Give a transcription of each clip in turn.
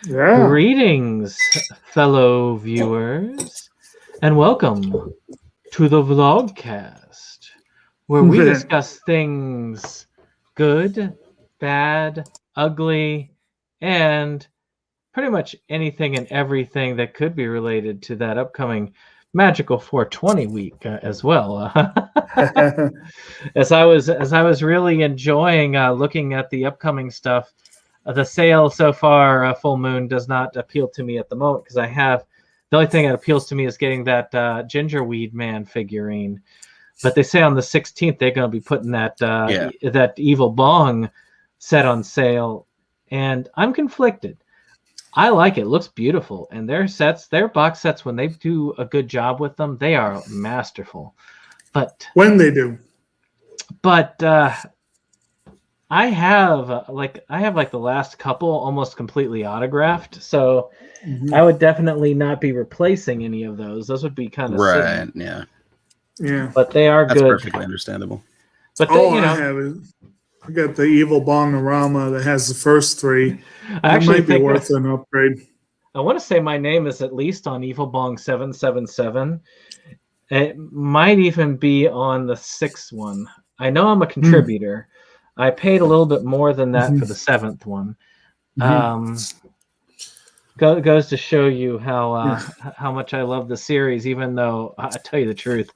Yeah. Greetings, fellow viewers, and welcome to the Vlogcast, where we discuss things good, bad, ugly, and pretty much anything and everything that could be related to that upcoming magical 420 week as well. As I was really enjoying looking at the upcoming stuff. The sale so far, Full Moon, does not appeal to me at the moment because the only thing that appeals to me is getting that Gingerweed Man figurine. But they say on the 16th they're going to be putting that that Evil Bong set on sale, and I'm conflicted. I like it. It looks beautiful, and their box sets, when they do a good job with them, they are masterful. But when they do, I have the last couple almost completely autographed, so I would definitely not be replacing any of those. Those would be kind of right, silly. Yeah. But they are That's good. perfectly understandable. But I have is I got the Evil Bongorama that has the first three. That might be worth an upgrade. I want to say my name is at least on Evil Bong 777. It might even be on the 6th one. I know I'm a contributor. I paid a little bit more than that for the 7th one. Goes to show you how much I love the series, even though I tell you the truth,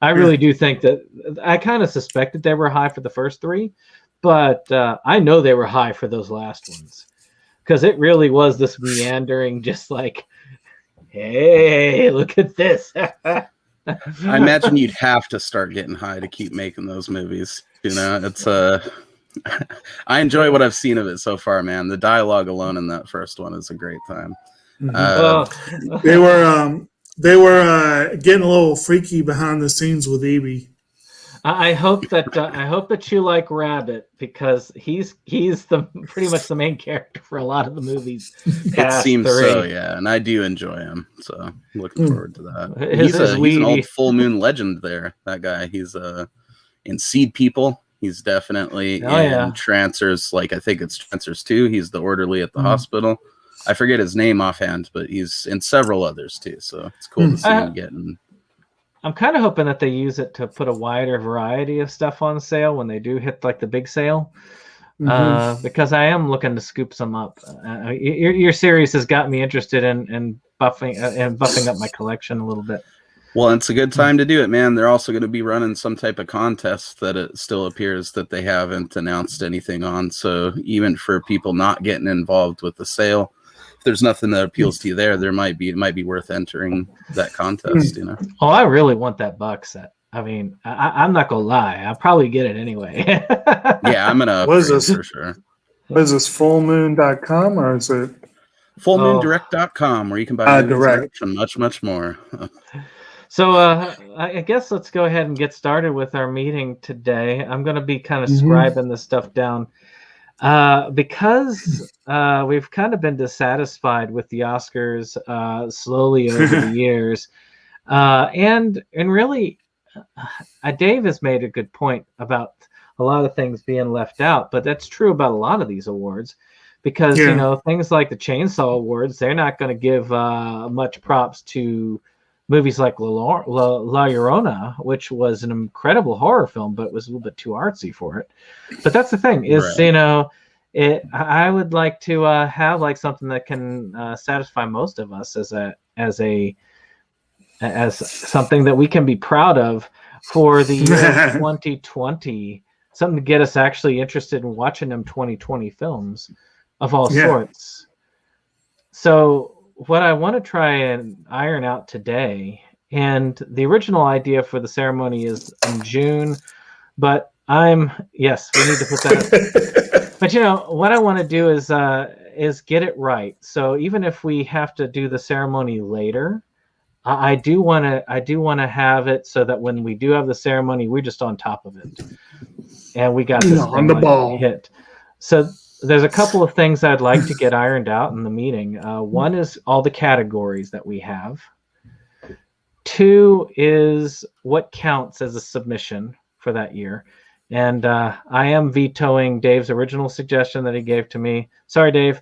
I really do think that I kind of suspected they were high for the first 3, but I know they were high for those last ones because it really was this meandering, just like, hey, look at this. I imagine you'd have to start getting high to keep making those movies. You know, it's I enjoy what I've seen of it so far, man. The dialogue alone in that first one is a great time. They were getting a little freaky behind the scenes with Evie. I hope that you like Rabbit, because he's pretty much the main character for a lot of the movies. It seems 3. So, yeah, and I do enjoy him, so I'm looking forward to that. He's an old Full Moon legend there. That guy, he's in Seed People. He's definitely in Trancers. Like, I think it's Trancers 2. He's the orderly at the hospital. I forget his name offhand, but he's in several others too. So it's cool to see him getting. I'm kind of hoping that they use it to put a wider variety of stuff on sale when they do hit like the big sale, because I am looking to scoop some up. Your series has got me interested in buffing up my collection a little bit. Well, it's a good time to do it, man. They're also going to be running some type of contest that it still appears that they haven't announced anything on. So even for people not getting involved with the sale, if there's nothing that appeals to you there, it might be worth entering that contest, you know? Oh, I really want that box set. I mean, I'm not going to lie. I'll probably get it anyway. Yeah, I'm going to upgrade for sure. What is this, fullmoon.com, or is it? Fullmoondirect.com, where you can buy direct and much, much more. So I guess let's go ahead and get started with our meeting today. I'm going to be kind of scribing this stuff down because we've kind of been dissatisfied with the Oscars slowly over the years. And really, Dave has made a good point about a lot of things being left out, but that's true about a lot of these awards. Because, you know, things like the Chainsaw Awards, they're not going to give much props to movies like La Llorona, which was an incredible horror film, but was a little bit too artsy for it. But that's the thing is, you know, I would like to have like something that can satisfy most of us as something that we can be proud of for the year 2020, something to get us actually interested in watching them 2020 films of all sorts. So what I want to try and iron out today, and the original idea for the ceremony is in June, but we need to put that. But you know what I want to do is get it right. So even if we have to do the ceremony later, I do want to have it so that when we do have the ceremony, we're just on top of it, and we got this on the ball hit. So there's a couple of things I'd like to get ironed out in the meeting. One is all the categories that we have. 2 is what counts as a submission for that year. And I am vetoing Dave's original suggestion that he gave to me. Sorry, Dave,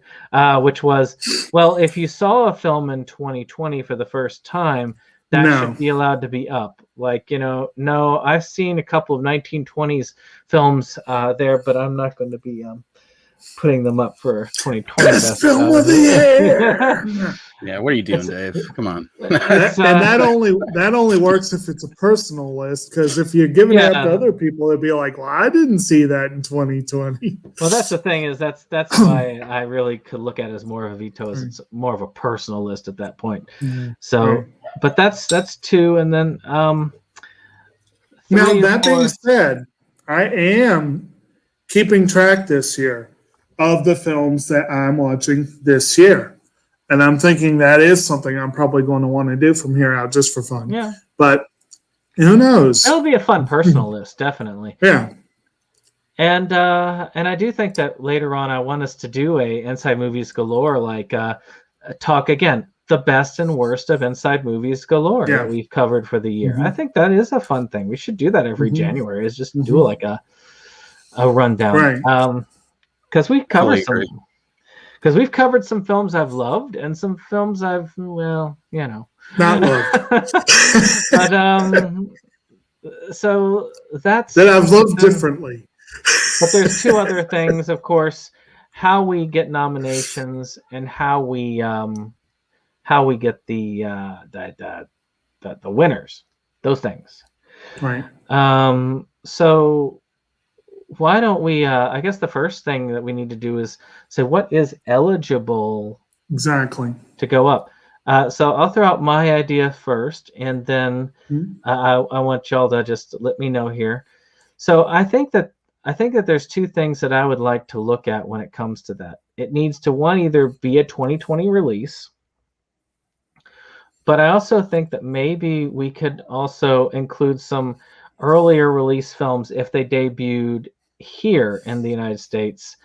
which was, well, if you saw a film in 2020 for the first time, that should be allowed to be up. Like, no, I've seen a couple of 1920s films there, but I'm not going to be putting them up for 2020. Best film of the year. Yeah, what are you doing, Dave? Come on. And that only works if it's a personal list, because if you're giving it up to other people, it'd be like, well, I didn't see that in 2020. Well, that's the thing, is that's why I really could look at it as more of a veto, as it's more of a personal list at that point. So, but that's 2, and then 3 now that being said, I am keeping track this year of the films that I'm watching this year. And I'm thinking that is something I'm probably going to want to do from here out, just for fun. Yeah. But who knows? It'll be a fun personal list, definitely. Yeah. And I do think that later on I want us to do a Inside Movies Galore, like talk again, the best and worst of Inside Movies Galore that we've covered for the year. I think that is a fun thing. We should do that every January, is just do like a rundown. Right. Because we've covered some films I've loved and some films I've, not loved. But so that I've loved differently. But there's 2 other things, of course: how we get nominations and how we get the winners. Those things. Right. So why don't we, I guess the first thing that we need to do is say what is eligible to go up. So I'll throw out my idea first, and then I want y'all to just let me know here. So I think that there's 2 things that I would like to look at when it comes to that. It needs to, one, either be a 2020 release, but I also think that maybe we could also include some earlier release films if they debuted here in the United States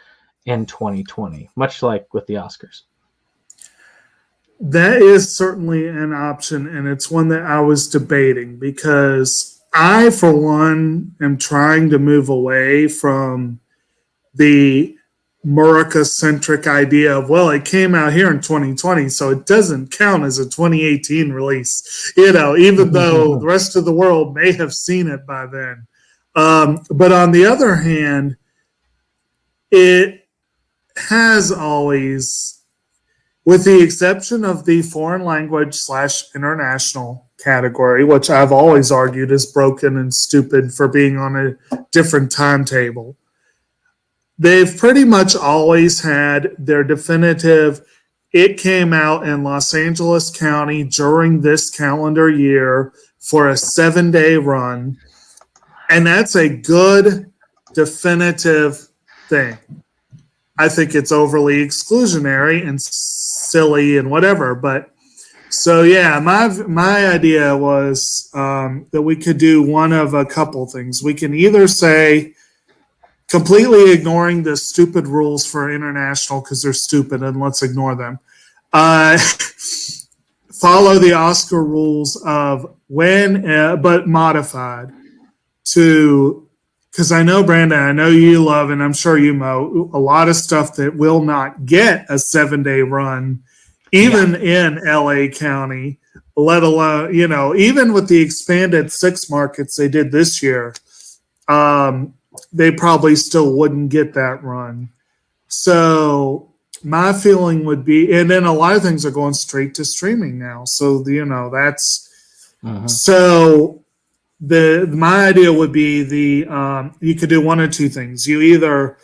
in 2020, much like with the Oscars. That is certainly an option, and it's one that I was debating, because I, for one, am trying to move away from the Murica-centric idea of, well, it came out here in 2020, so it doesn't count as a 2018 release, even though the rest of the world may have seen it by then. But on the other hand, it has always, with the exception of the foreign language / international category, which I've always argued is broken and stupid for being on a different timetable, they've pretty much always had their definitive, it came out in Los Angeles County during this calendar year for a 7-day run. And that's a good, definitive thing. I think it's overly exclusionary and silly and whatever. But so, yeah, my idea was that we could do one of a couple things. We can either say, completely ignoring the stupid rules for international because they're stupid, and let's ignore them. Follow the Oscar rules of when, but modified to, because I know, Brandon, I know you love, and I'm sure you know, a lot of stuff that will not get a 7-day run, even in LA County, let alone, even with the expanded 6 markets they did this year, they probably still wouldn't get that run. So my feeling would be, and then a lot of things are going straight to streaming now. So, that's, so my idea would be you could do one of 2 things. You either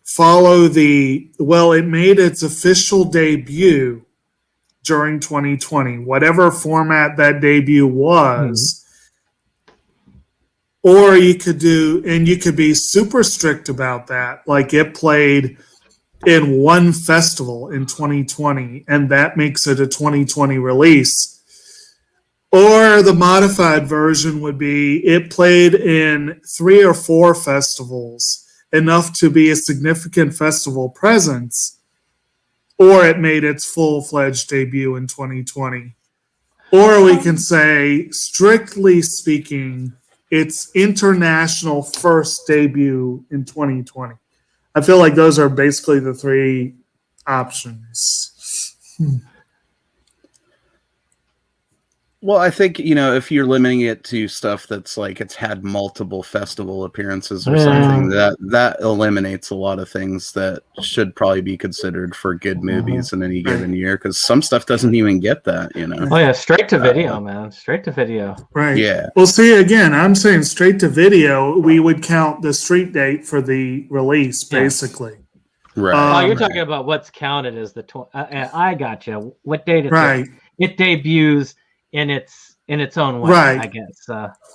follow it made its official debut during 2020, whatever format that debut was, or you could you could be super strict about that. Like it played in one festival in 2020, and that makes it a 2020 release. Or the modified version would be it played in 3 or 4 festivals, enough to be a significant festival presence, or it made its full-fledged debut in 2020. Or we can say, strictly speaking, its international first debut in 2020. I feel like those are basically the three options. Well, I think, if you're limiting it to stuff that's like it's had multiple festival appearances or something, that eliminates a lot of things that should probably be considered for good movies in any given year, because some stuff doesn't even get that, Oh yeah, straight to video, man. Straight to video. Right. Yeah. Well, see, again, I'm saying straight to video, we would count the street date for the release, basically. Right. You're talking about what's counted as the... I gotcha. What date it debuts in its own way, I guess.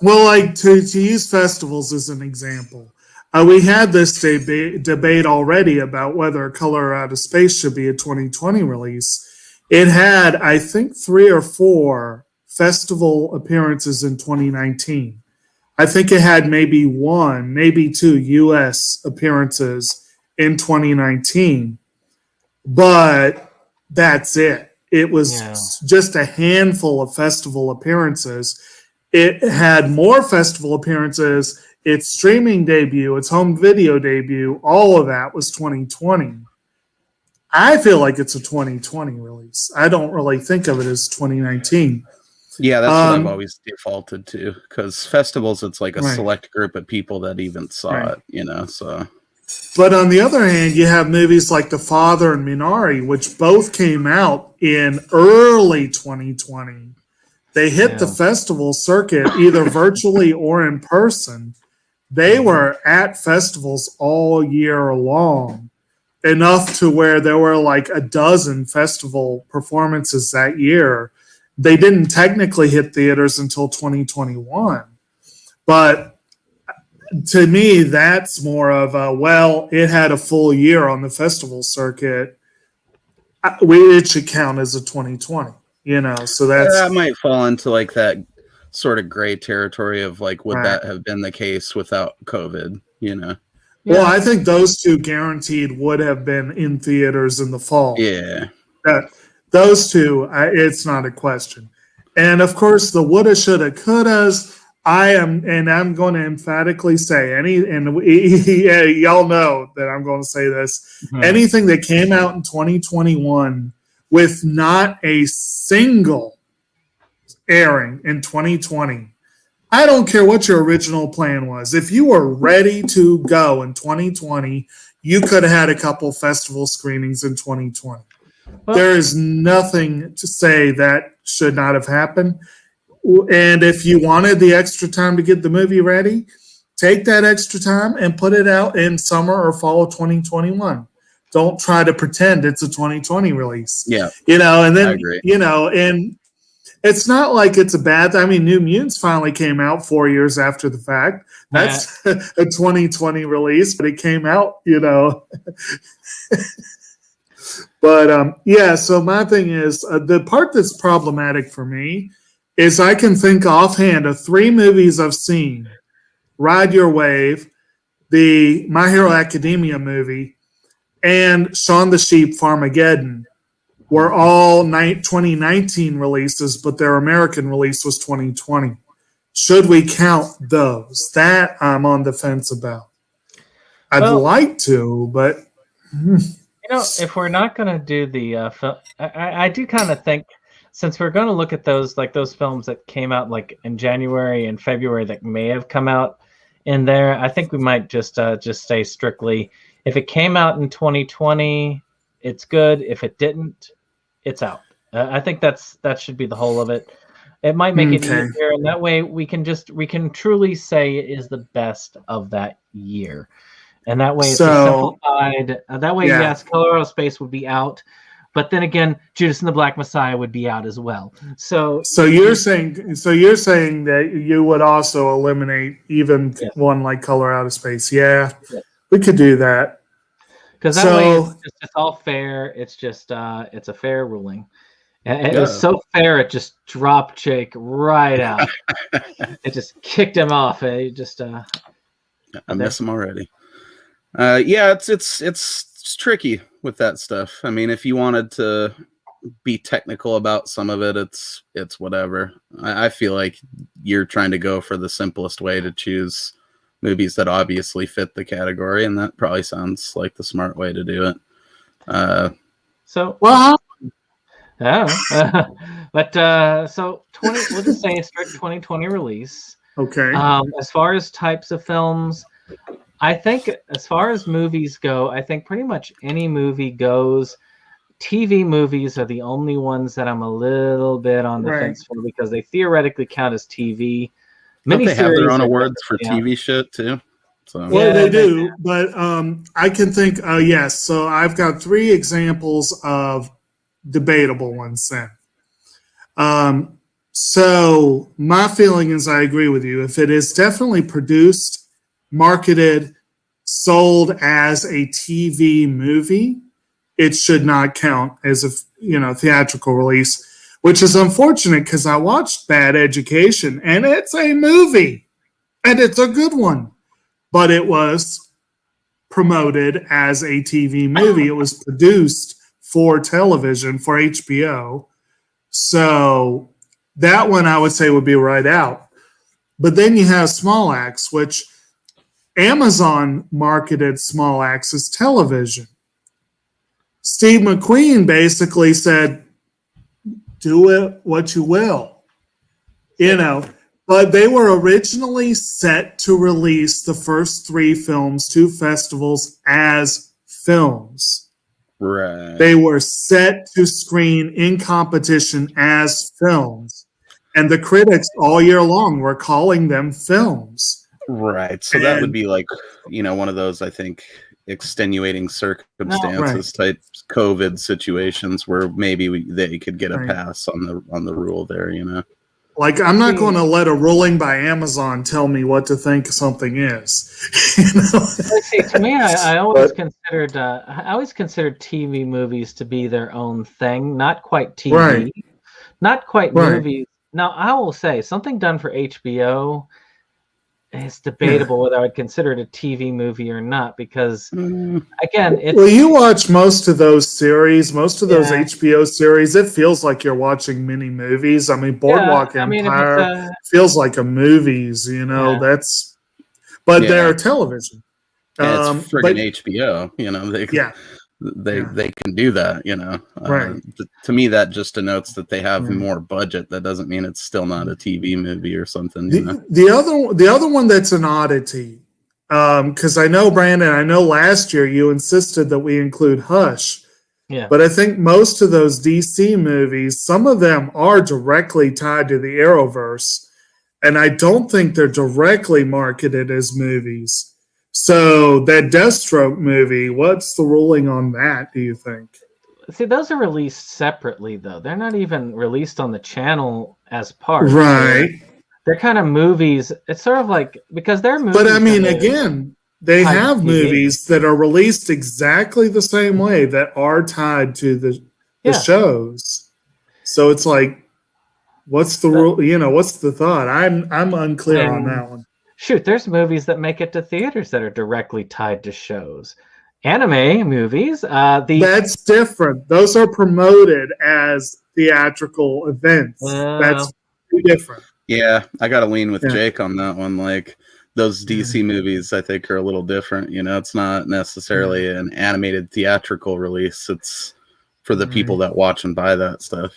Well, like to use festivals as an example, we had this debate already about whether Color Out of Space should be a 2020 release. It had, I think, 3 or 4 festival appearances in 2019. I think it had maybe 1, maybe 2 U.S. appearances in 2019, but that's it. It was just a handful of festival appearances. It had more festival appearances. Its streaming debut, its home video debut, all of that was 2020. I feel like it's a 2020 release. I don't really think of it as 2019. Yeah, that's what I've always defaulted to, because festivals, it's like a select group of people that even saw it, so... But on the other hand, you have movies like The Father and Minari, which both came out in early 2020. They hit the festival circuit either virtually or in person. They were at festivals all year long, enough to where there were like a dozen festival performances that year. They didn't technically hit theaters until 2021. But to me, that's more of it had a full year on the festival circuit. It should count as a 2020, so that might fall into like that sort of gray territory of like, would that have been the case without COVID, Well, I think those two guaranteed would have been in theaters in the fall. Yeah. Those two, it's not a question. And of course, the woulda, shoulda, couldas, I'm going to emphatically say y'all know that I'm going to say this. Mm-hmm. Anything that came out in 2021 with not a single airing in 2020, I don't care what your original plan was. If you were ready to go in 2020, you could have had a couple festival screenings in 2020. Well, there is nothing to say that should not have happened. And if you wanted the extra time to get the movie ready, take that extra time and put it out in summer or fall of 2021. Don't try to pretend it's a 2020 release. Yeah. And then, and it's not like it's a bad, New Mutants finally came out 4 years after the fact. That's a 2020 release, but it came out, But, so my thing is, the part that's problematic for me is I can think offhand of 3 movies I've seen: Ride Your Wave, the My Hero Academia movie, and Shaun the Sheep Farmageddon were all 2019 releases, but their American release was 2020. Should we count those? That I'm on the fence about. I'd like to, but... if we're not going to do the film, I do kind of think, since we're going to look at those, like those films that came out like in January and February that may have come out in there, I think we might just stay strictly, if it came out in 2020, it's good. If it didn't, it's out. I think that should be the whole of it. It might make it easier, and that way we can truly say it is the best of that year. And that way it's simplified. That way, yes, Color Out of Space would be out. But then again, Judas and the Black Messiah would be out as well. So you're saying that you would also eliminate even one like Color Out of Space. Yeah. We could do that. Because that way it's all fair. It's just it's a fair ruling. And it was so fair, it just dropped Jake right out. It just kicked him off. It just I miss him already. It's tricky with that stuff. If you wanted to be technical about some of it, it's whatever. I feel like you're trying to go for the simplest way to choose movies that obviously fit the category, and that probably sounds like the smart way to do it. So well, but so 20. We'll just say a strict 2020 release. okay. As far as types of films, I think as far as movies go, I think pretty much any movie goes. TV movies are the only ones that I'm a little bit on the fence for because they theoretically count as TV. Don't they have their own awards for TV shit too? So. Well, they do, but I can think, yes. So I've got 3 examples of debatable ones then. So my feeling is I agree with you. If it is definitely produced, marketed, sold as a TV movie, it should not count as a theatrical release, which is unfortunate because I watched Bad Education and it's a movie and it's a good one, but it was promoted as a TV movie. It was produced for television, for HBO. So that one I would say would be right out. But then you have Small Axe, which Amazon marketed Small Axe as television. Steve McQueen basically said, do it what you will, but they were originally set to release the first 3 films to festivals as films. Right. They were set to screen in competition as films. And the critics all year long were calling them films. Right. So that would be like, one of those, I think, extenuating circumstances type COVID situations where maybe they could get a pass on the rule there, Like, I'm not going to let a ruling by Amazon tell me what to think something is. See, to me, I always considered TV movies to be their own thing, not quite TV, not quite movies. Now, I will say something done for HBO. It's debatable whether I'd consider it a TV movie or not because, again, it's... Well, you watch most of those series, most of those HBO series, it feels like you're watching mini movies. I mean, Boardwalk Empire feels like a movies, they're television. It's friggin' HBO, they can do that, to me that just denotes that they have more budget. That doesn't mean it's still not a TV movie or something. The other one that's an oddity, because I know, Brandon, I know last year you insisted that we include Hush, but I think most of those DC movies, some of them are directly tied to the Arrowverse, and I don't think they're directly marketed as movies. So that Deathstroke movie, what's the ruling on that, do you think? See, those are released separately, though. They're not even released on the channel as part. Right. They're kind of movies. It's sort of like, because they're movies. But I mean, again, they have movies that are released exactly the same way that are tied to the shows. So it's like, what's the rule? What's the thought? I'm unclear on that one. Shoot, there's movies that make it to theaters that are directly tied to shows. Anime movies. That's different. Those are promoted as theatrical events. That's different. Yeah, I got to lean with Jake on that one. Like, those DC movies, I think, are a little different. It's not necessarily an animated theatrical release. It's for the people that watch and buy that stuff,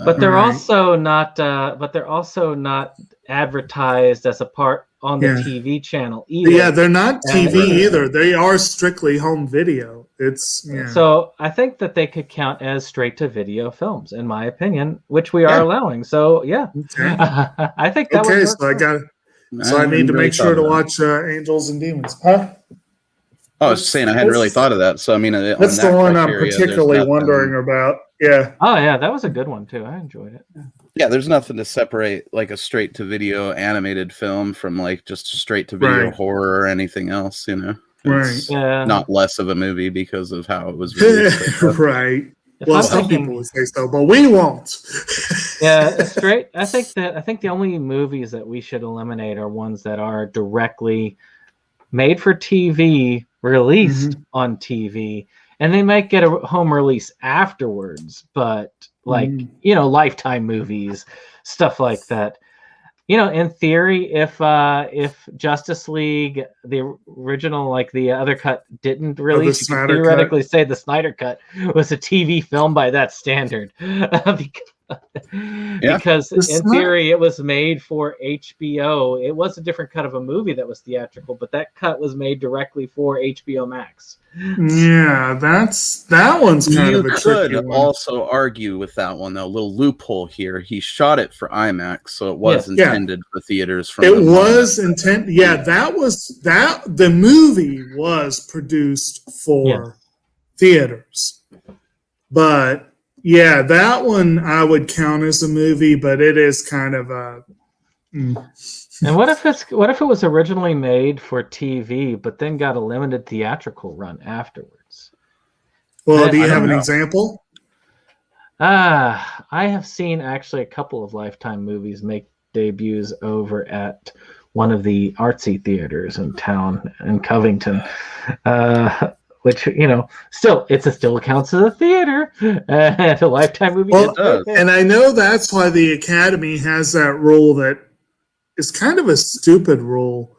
But they're also not. But they're also not advertised as a part on the TV channel either. Yeah, they're not TV either. They are strictly home video. So I think that they could count as straight to video films, in my opinion, which we are allowing. So I think that would work. So I need to make sure to watch Angels and Demons. Huh? I was just saying I hadn't really thought of that. So I mean, that's the one I'm particularly wondering about. Yeah. Oh yeah, that was a good one too. I enjoyed it. Yeah, there's nothing to separate like a straight to video animated film from like just straight to video horror or anything else. It's not less of a movie because of how it was released. Right. Well, some people would say so, but we won't. Straight. I think the only movies that we should eliminate are ones that are directly made for TV, released on TV, and they might get a home release afterwards, but like Lifetime movies, stuff like that. In theory, if Justice League, the original, like the other cut, didn't release, you could theoretically say the Snyder Cut was a TV film by that standard. Because in theory, it was made for HBO. It was a different cut of a movie that was theatrical, but that cut was made directly for HBO Max. Yeah, that one's kind of a tricky one. You could also argue with that one, though. A little loophole here. He shot it for IMAX, so it was intended for theaters. It was intended. Yeah, the movie was produced for theaters, but. Yeah, that one I would count as a movie, but it is kind of a. And what if it was originally made for TV, but then got a limited theatrical run afterwards? Well, do you have an example? I have seen actually a couple of Lifetime movies make debuts over at one of the artsy theaters in town in Covington. Which, still counts as a theater and a Lifetime movie. Well, and I know that's why the Academy has that rule that is kind of a stupid rule,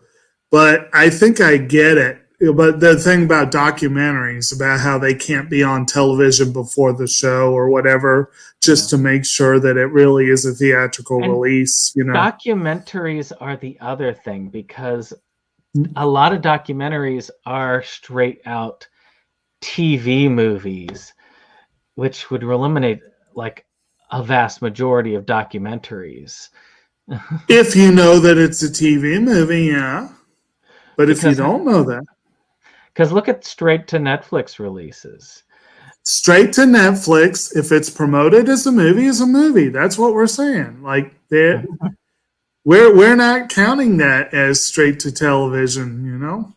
but I think I get it. But the thing about documentaries, about how they can't be on television before the show or whatever, just to make sure that it really is a theatrical release. Documentaries are the other thing, because a lot of documentaries are straight out TV movies, which would eliminate like a vast majority of documentaries. If you know that it's a TV movie, yeah. But if you don't know that. Because look at straight to Netflix releases. Straight to Netflix, if it's promoted as a movie, is a movie. That's what we're saying. Like we're not counting that as straight to television,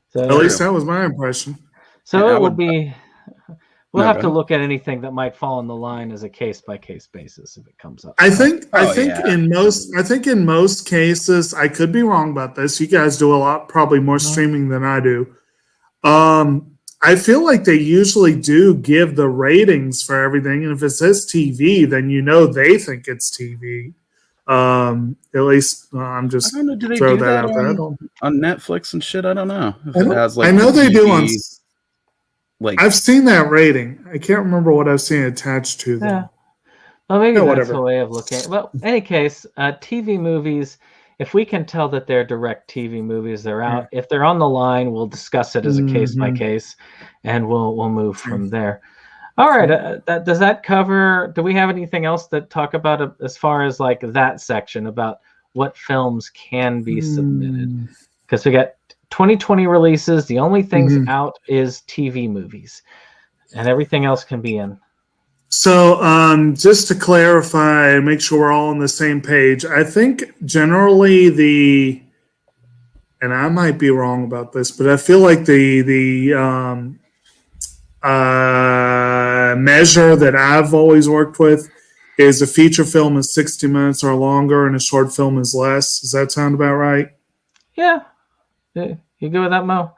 So, at least that was my impression. So it will be. We'll have to look at anything that might fall in the line as a case-by-case basis if it comes up. I think in most cases, I could be wrong about this. You guys do a lot, probably more streaming than I do. I feel like they usually do give the ratings for everything, and if it says TV, then they think it's TV. At least I'm just throw that out there. On Netflix and shit. I don't know. I know they do on. I've seen that rating. I can't remember what I've seen attached to them. Yeah. Well, maybe that's a way of looking at it. Well, in any case, TV movies, if we can tell that they're direct TV movies, they're out. If they're on the line, we'll discuss it as a case by case, and we'll move from there. All right. Does that cover? Do we have anything else that talk about as far as like that section about what films can be submitted? Because we got 2020 releases. The only things out is TV movies, and everything else can be in. So just to clarify and make sure we're all on the same page, I think generally and I might be wrong about this, but I feel like the measure that I've always worked with is a feature film is 60 minutes or longer and a short film is less. Does that sound about right? Yeah. You go with that, Mo?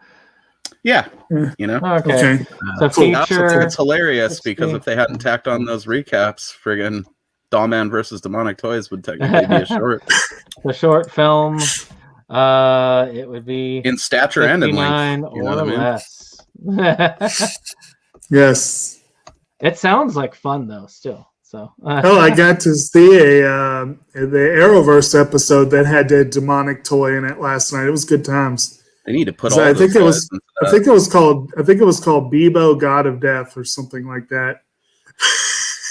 Yeah. Okay. So feature. It's hilarious because if they hadn't tacked on those recaps, friggin' Dollman versus Demonic Toys would technically be a short. The short film, it would be in stature and in length, or less. Yes. It sounds like fun though, still. So. I got to see the Arrowverse episode that had the demonic toy in it last night. It was good times. They need to put all. I think it was called Bebo, God of Death, or something like that.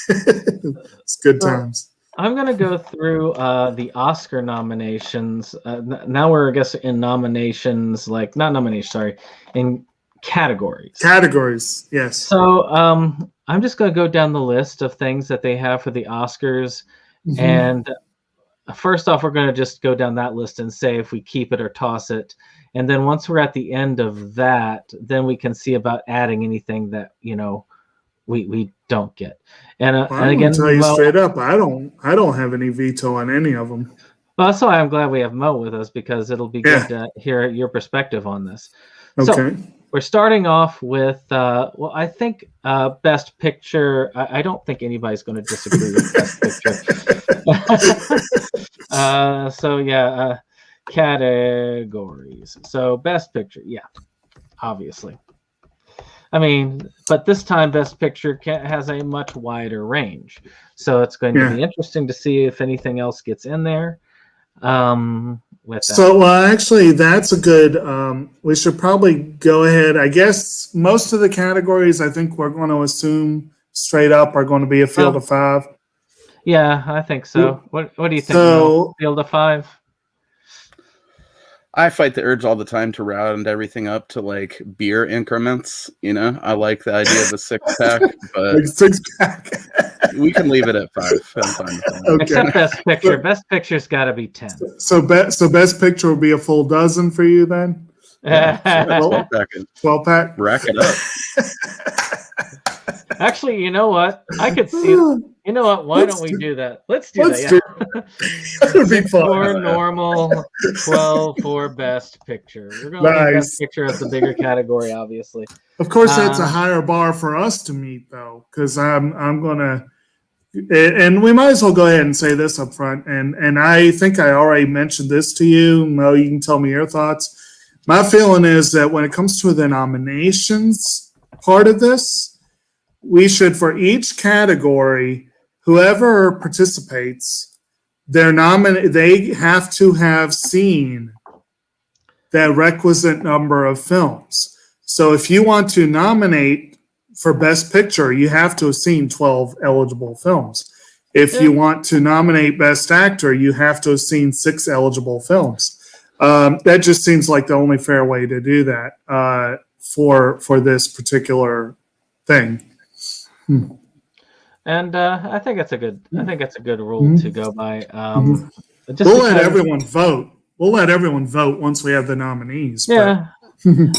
It's good times. I'm gonna go through the Oscar nominations. Now we're, I guess, in nominations, in categories. Categories, yes. So I'm just gonna go down the list of things that they have for the Oscars, and first off, we're gonna just go down that list and say if we keep it or toss it. And then once we're at the end of that, then we can see about adding anything that we don't get. And again, tell you straight up, I don't have any veto on any of them. Well, that's why I'm glad we have Mo with us, because it'll be good to hear your perspective on this. Okay. So we're starting off with, I think Best Picture. I don't think anybody's going to disagree with Best Picture. Categories. So Best Picture, obviously. I mean, but this time Best Picture has a much wider range. So it's going to be interesting to see if anything else gets in there. Actually, that's a good. We should probably go ahead. I guess most of the categories, I think we're going to assume straight up are going to be a field of 5. Yeah, I think so. What do you think? So, field of 5? I fight the urge all the time to round everything up to like beer increments. You know, I like the idea of a 6-pack, but like 6-pack. We can leave it at 5. I'm fine with that. Okay. Except Best Picture. Best Picture's got to be 10. So Best Picture will be a full dozen for you then? Yeah, 12-pack. 12-pack? Rack it up. Actually, you know what? I could see. You know what? Why don't we do that? Let's do that. That would be fun. 4 normal, 12 for Best Picture. We're going to leave Best Picture as the bigger category, obviously. Of course, that's a higher bar for us to meet, though, because I'm going to. And we might as well go ahead and say this up front. And I think I already mentioned this to you. Mo, you can tell me your thoughts. My feeling is that when it comes to the nominations part of this, we should, for each category, whoever participates, they have to have seen that requisite number of films. So if you want to nominate for Best Picture, you have to have seen 12 eligible films. If you want to nominate Best Actor, you have to have seen 6 eligible films. That just seems like the only fair way to do that for this particular thing. And I think that's a good. I think that's a good rule to go by. We'll let everyone vote. We'll let everyone vote once we have the nominees. Yeah. And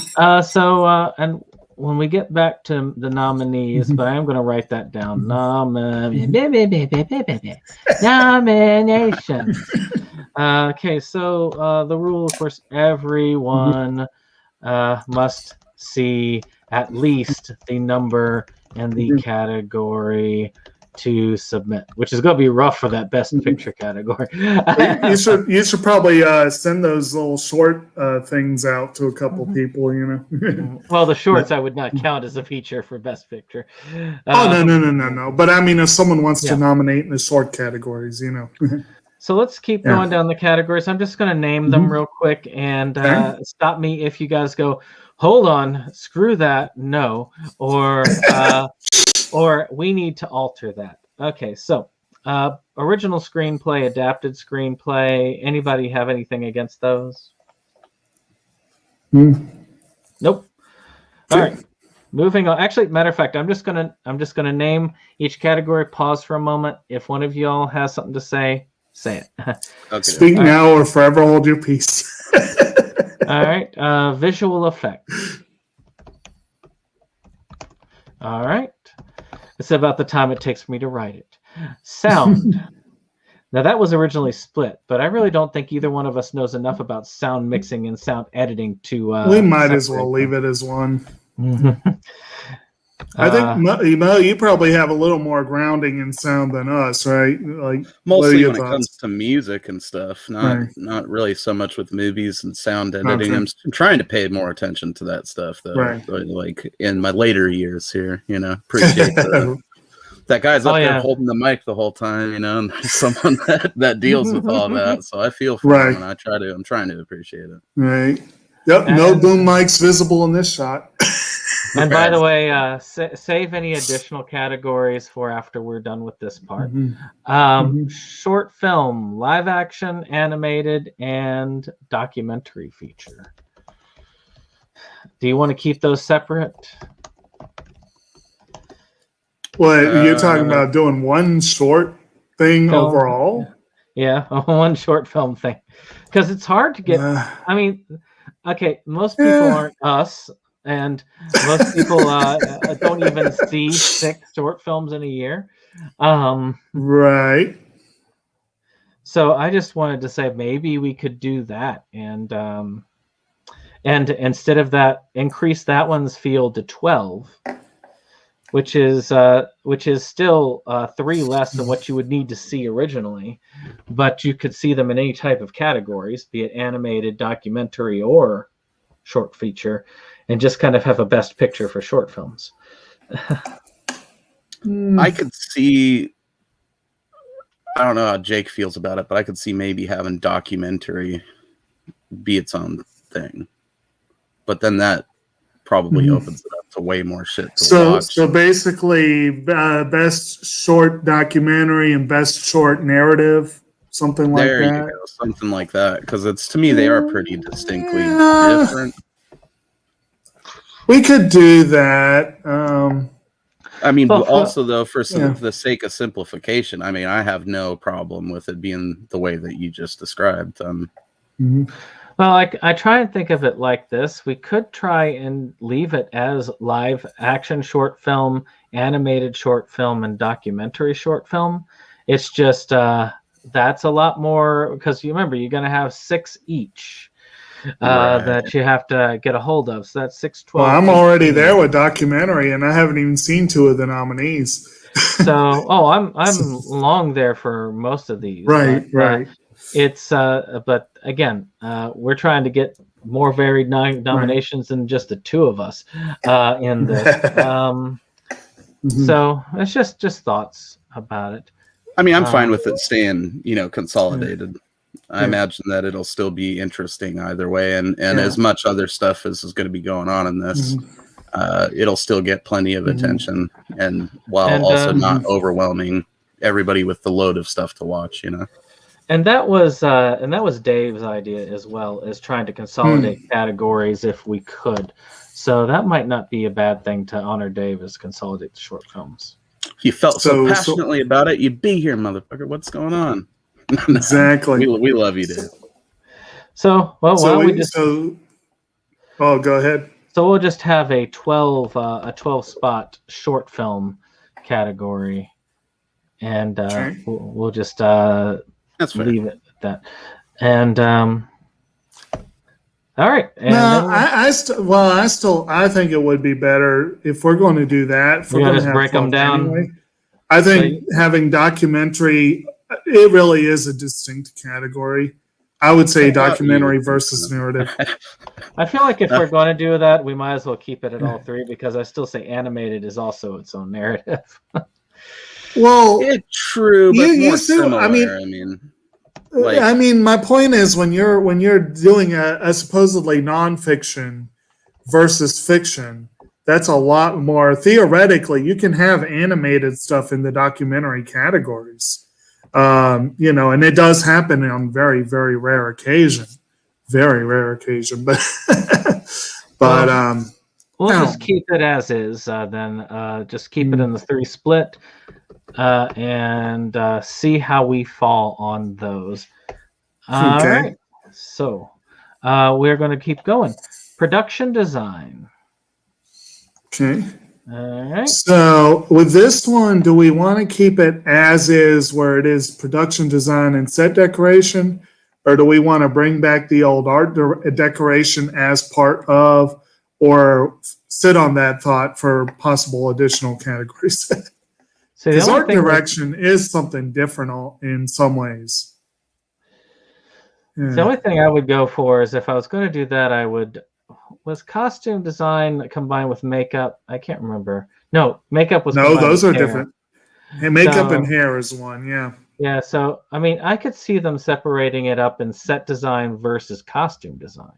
when we get back to the nominees, but I am going to write that down. Nomination. Okay, so the rule, of course, everyone must see at least the number and the category to submit, which is going to be rough for that Best Picture category. you should probably send those little short things out to a couple people, you know. Well, the shorts I would not count as a feature for Best Picture. No. But I mean, if someone wants to nominate in the short categories, you know. So let's keep going down the categories. I'm just going to name them real quick and stop me if you guys go, hold on, screw that, no, or we need to alter that. Okay, so original screenplay, adapted screenplay. Anybody have anything against those? Nope. All right. Moving on. Actually, matter of fact, I'm just gonna name each category. Pause for a moment. If one of y'all has something to say it. Okay. Speak now or forever hold your peace. All right. Visual effects. All right. It's about the time it takes for me to write it. Sound. Now, that was originally split, but I really don't think either one of us knows enough about sound mixing and sound editing to... we might as well leave it as one. I think, Mo, you probably have a little more grounding in sound than us, right? Like, mostly when it comes to music and stuff, not really so much with movies and sound editing. I'm trying to pay more attention to that stuff, though. Right. Like in my later years here, you know, appreciate that guy's up there holding the mic the whole time, you know, and there's someone that deals with all that. So I feel for him, and I'm trying to appreciate it. Right. Yep. No boom mics visible in this shot. And by the way, save any additional categories for after we're done with this part. Short film, live action, animated, and documentary feature. Do you want to keep those separate? What, you're talking about doing one short thing overall? Yeah, one short film thing. Because it's hard to get... I mean, okay, most people aren't us. And most people don't even see 6 short films in a year. Right. So I just wanted to say maybe we could do that. And And instead of that, increase that one's field to 12, which is still 3 less than what you would need to see originally, but you could see them in any type of categories, be it animated, documentary, or short feature, and just kind of have a best picture for short films. I could see, I don't know how Jake feels about it, but I could see maybe having documentary be its own thing. But then that probably opens it up to way more shit to watch. So basically, best short documentary and best short narrative, something like that. There you go, something like that. Because it's, to me, they are pretty distinctly different. We could do that. I mean, but also though, for the sake of simplification, I mean, I have no problem with it being the way that you just described. Well, I try and think of it like this. We could try and leave it as live action short film, animated short film, and documentary short film. It's just that's a lot more, because you remember, you're going to have 6 each that you have to get a hold of. So that's 6, 12. Well, I'm already there with documentary, and I haven't even seen 2 of the nominees. So, I'm long there for most of these. Right, right. It's but again, we're trying to get more varied nominations than just the 2 of us in this. So it's just thoughts about it. I mean, I'm fine with it staying, consolidated. I imagine that it'll still be interesting either way, and as much other stuff as is going to be going on in this, it'll still get plenty of attention, and while also not overwhelming everybody with the load of stuff to watch, And that was Dave's idea as well, as trying to consolidate categories if we could. So that might not be a bad thing to honor Dave, as consolidate the short films. If you felt so passionately about it, you'd be here, motherfucker. What's going on? Exactly. We love you, Dave. So go ahead. So we'll just have a 12 spot short film category, and we'll just that's fair. Leave it at that. And all right. And I think it would be better if we're going to do that. If we're going to break them down. Anyway, I think having documentary, it really is a distinct category. I would say documentary versus narrative. I feel like if we're going to do that, we might as well keep it at all 3, because I still say animated is also its own narrative. Well, it's true, but more similar. I mean, my point is, when you're doing a supposedly nonfiction versus fiction, that's a lot more. Theoretically, you can have animated stuff in the documentary categories, and it does happen on very, very rare occasion, but we'll just keep it as is. Then just keep it in the 3 split. And see how we fall on those. All right. So we're going to keep going. Production design. Okay. All right. So with this one, do we want to keep it as is, where it is production design and set decoration, or do we want to bring back the old art decoration as part of, or sit on that thought for possible additional categories? Because art direction is something different in some ways. Yeah. The only thing I would go for is, if I was going to do that, was costume design combined with makeup? I can't remember. No, makeup was. No, those are different. And makeup and hair is one, yeah. Yeah, so I mean, I could see them separating it up in set design versus costume design.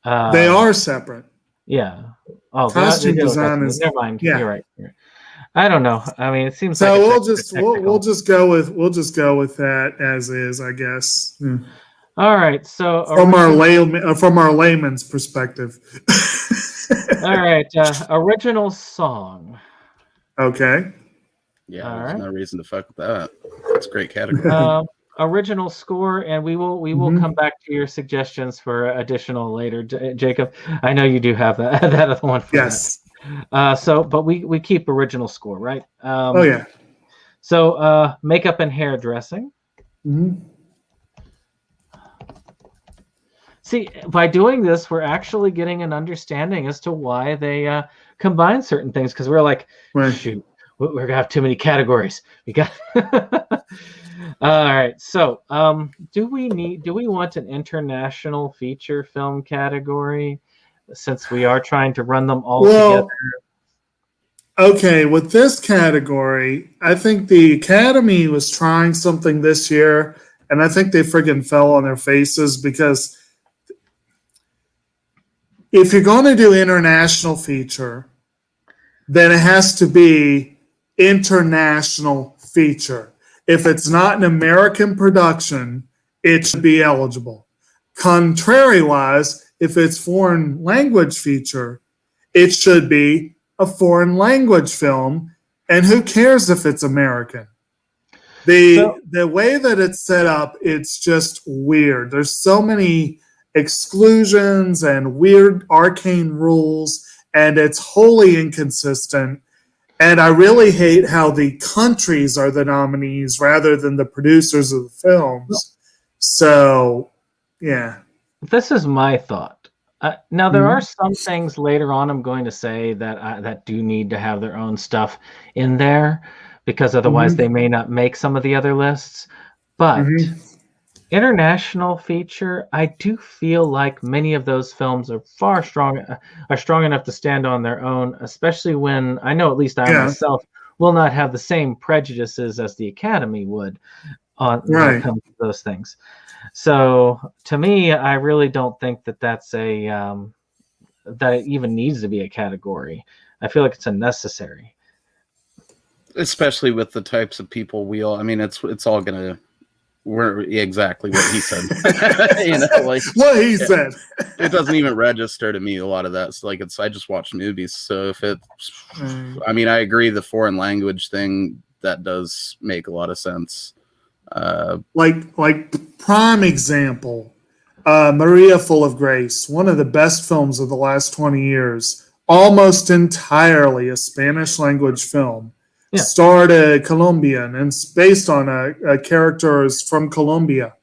They are separate. Yeah. Oh, costume design is. Never mind. Yeah. You're right. I don't know. I mean, it seems so. Like we'll just go with that as is, I guess. Yeah. All right. So from our layman's perspective. All right. Original song. Okay. Yeah. There's no reason to fuck with that. That's a great category. Original score, and we will come back to your suggestions for additional later, Jacob. I know you do have that other one. For yes. That. But we keep original score, right? Oh yeah. So makeup and hair dressing. Mm-hmm. See, by doing this, we're actually getting an understanding as to why they combine certain things. Because we're like, shoot, we're gonna have too many categories. We got. All right. So, do we want an international feature film category, since we are trying to run them all together? Okay, with this category, I think the Academy was trying something this year, and I think they friggin' fell on their faces, because if you're going to do international feature, then it has to be international feature. If it's not an American production, it should be eligible. Contrary-wise, if it's foreign language feature, it should be a foreign language film, and who cares if it's American? The way that it's set up, it's just weird. There's so many exclusions and weird arcane rules, and it's wholly inconsistent. And I really hate how the countries are the nominees rather than the producers of the films. So, yeah. This is my thought. Now, there are some things later on I'm going to say that do need to have their own stuff in there, because otherwise they may not make some of the other lists. But international feature, I do feel like many of those films are strong enough to stand on their own, especially when I know at least I myself will not have the same prejudices as the Academy would when it comes to those things. So to me, I really don't think that that's that it even needs to be a category. I feel like it's unnecessary, especially with the types of people it's all gonna. We're exactly what he said. What he said. It doesn't even register to me, a lot of that. So I just watch movies. So if it's, I agree, the foreign language thing, that does make a lot of sense. Like prime example, Maria Full of Grace, one of the best films of the last 20 years, almost entirely a Spanish language film. Yeah. Starred a Colombian, and it's based on a character from Colombia.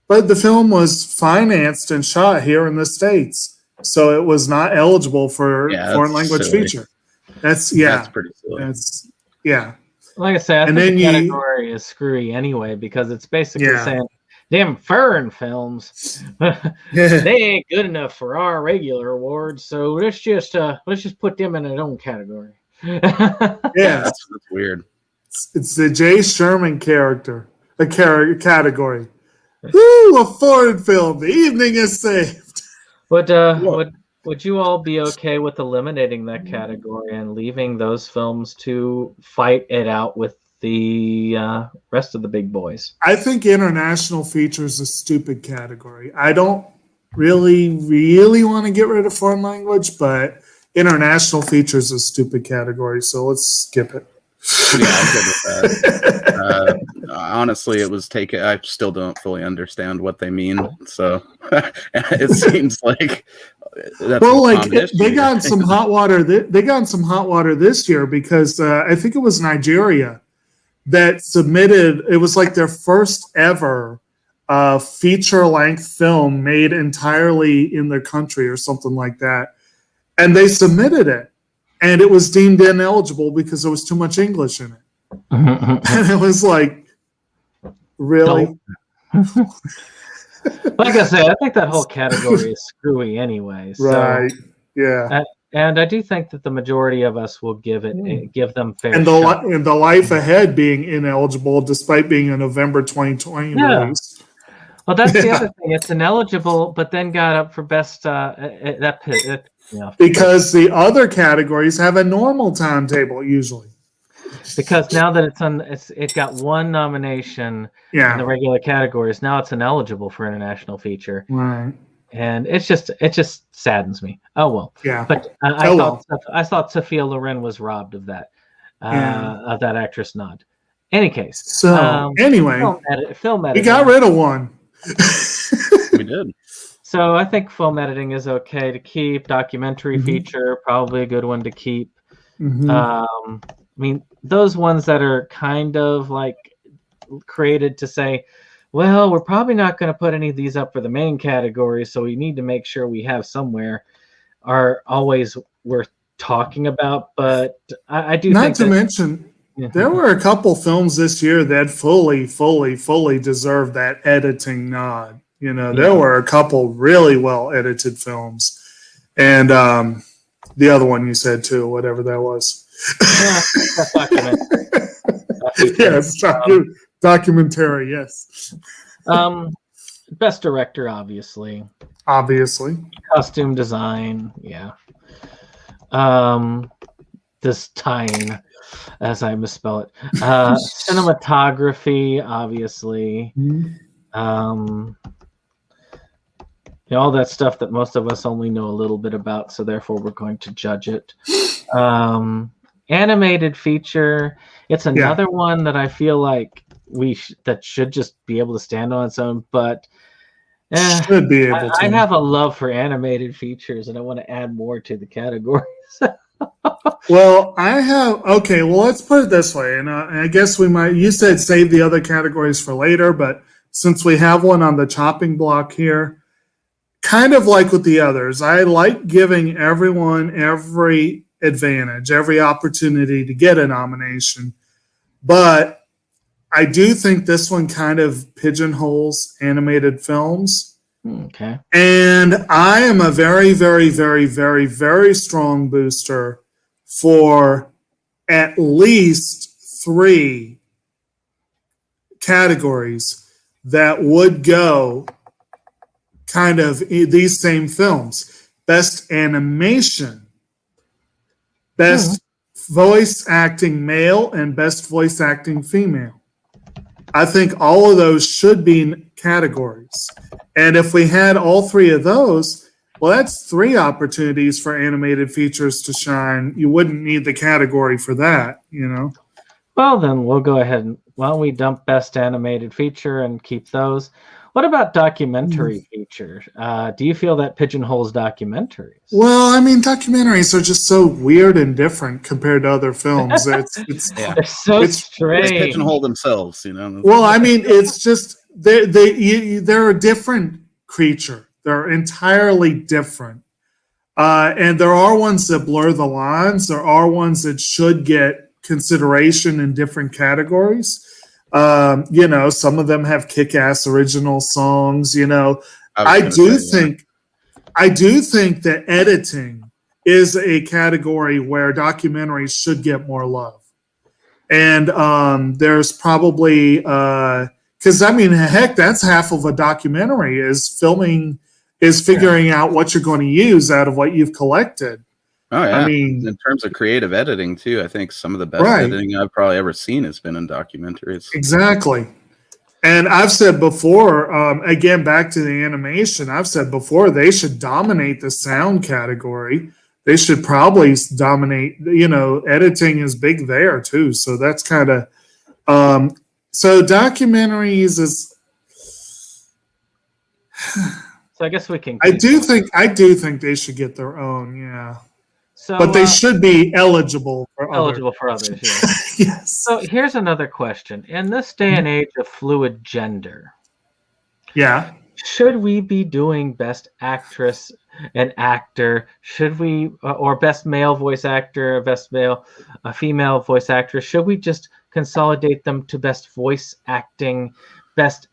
But the film was financed and shot here in the States, so it was not eligible for foreign language feature. That's pretty silly. Like I said, I think the category is screwy anyway, because it's basically saying, them foreign films, they ain't good enough for our regular awards, so let's just put them in their own category. That's weird. It's the Jay Sherman category. Woo, a foreign film. The evening is saved. Would you all be okay with eliminating that category and leaving those films to fight it out with the rest of the big boys? I think international feature is a stupid category. I don't really want to get rid of foreign language, but international feature is a stupid category, so let's skip it. Yeah, I'm good with that. Honestly, it was taken. I still don't fully understand what they mean, so it seems like that's they got in some hot water. They got in some hot water this year because I think it was Nigeria that submitted. It was like their first ever feature-length film made entirely in their country or something like that. And they submitted it, and it was deemed ineligible because there was too much English in it. And it was like, really? Like I said, I think that whole category is screwy anyway. So, right, yeah. And I do think that the majority of us will give them fair and shot. And The Life Ahead being ineligible despite being a November 2020 release. Well, that's the other thing. It's ineligible, but then got up for best because the other categories have a normal timetable usually. Because now that it got one nomination in the regular categories, now it's ineligible for international feature. Right. And it just saddens me. Oh well. Yeah. But I thought Sophia Loren was robbed of that actress nod. Any case. So anyway, film editing. We got rid of one. We did. So I think film editing is okay to keep. Documentary feature, probably a good one to keep. Those ones that are kind of like created to say, well, we're probably not going to put any of these up for the main category, so we need to make sure we have somewhere, are always worth talking about. But I do not think to mention, there were a couple films this year that fully deserved that editing nod. There were a couple really well edited films, and the other one you said too, whatever that was. Yes, documentary. Yes. Best director, obviously. Costume design, yeah. Design, as I misspell it. Cinematography, obviously. All that stuff that most of us only know a little bit about, so therefore we're going to judge it. Animated feature, it's another one that I feel like that should just be able to stand on its own, but should be able to. I have a love for animated features, and I want to add more to the categories. Well, let's put it this way, and I guess you said save the other categories for later, but since we have one on the chopping block here, kind of like with the others, I like giving everyone every advantage, every opportunity to get a nomination, but I do think this one kind of pigeonholes animated films. Okay. And I am a very, very, very, very, very strong booster for at least 3 categories that would go kind of these same films. Best animation, best voice acting male, and best voice acting female. I think all of those should be in categories. And if we had all 3 of those, well, that's 3 opportunities for animated features to shine. You wouldn't need the category for that, Well, then we'll go ahead and, we dump best animated feature and keep those. What about documentary feature? Do you feel that pigeonholes documentaries? Well, I mean, documentaries are just so weird and different compared to other films. They're so strange. They pigeonhole themselves, Well, I mean, it's just they're a different creature. They're entirely different, and there are ones that blur the lines. There are ones that should get consideration in different categories. Some of them have kick-ass original songs. I do think that editing is a category where documentaries should get more love. And there's probably because heck, that's half of a documentary is figuring out what you're going to use out of what you've collected. Oh yeah. I mean, in terms of creative editing too, I think some of the best editing I've probably ever seen has been in documentaries. Exactly. And I've said before, again, back to the animation, I've said before, they should dominate the sound category. They should probably dominate, editing is big there too. So that's kind of, so documentaries is. So I guess we can. I do think they should get their own, yeah. So, but they should be eligible for others. Yeah. Yes. So here's another question: in this day and age of fluid gender, should we be doing best actress and actor? Should we, or best male voice actor, best female voice actress? Should we just consolidate them to best voice acting, best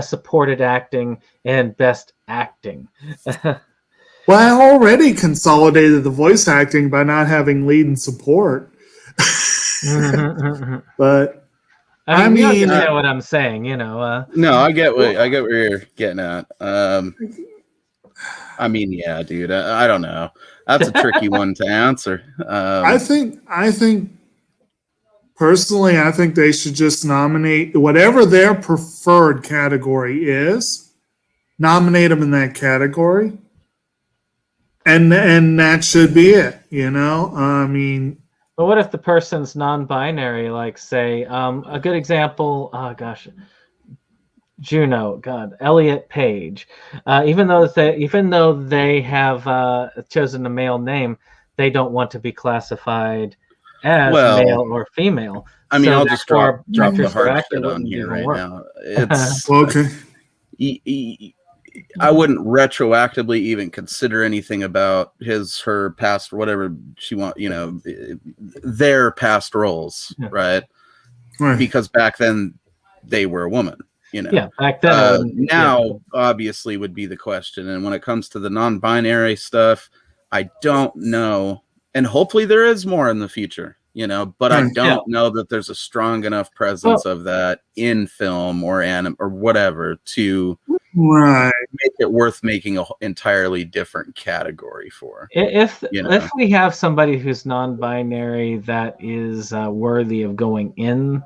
supported acting, and best acting? Well, I already consolidated the voice acting by not having lead and support. But I mean, you know what I'm saying, No, I get what you're getting at. I mean, yeah, dude. I don't know. That's a tricky one to answer. I think personally, I think they should just nominate whatever their preferred category is. Nominate them in that category. And that should be it, I mean. But what if the person's non-binary? Like, say, a good example. Juno. Elliot Page. Even though they have chosen a male name, they don't want to be classified as male or female. I mean, I'll just drop the hard shit on here right now. It's okay. I wouldn't retroactively even consider anything about her past, whatever she their past roles, right? Because back then they were a woman, Yeah, back then. Now, obviously, would be the question. And when it comes to the non-binary stuff, I don't know. And hopefully there is more in the future, but I don't know that there's a strong enough presence of that in film or anime or whatever to make it worth making an entirely different category for. If we have somebody who's non-binary that is worthy of going in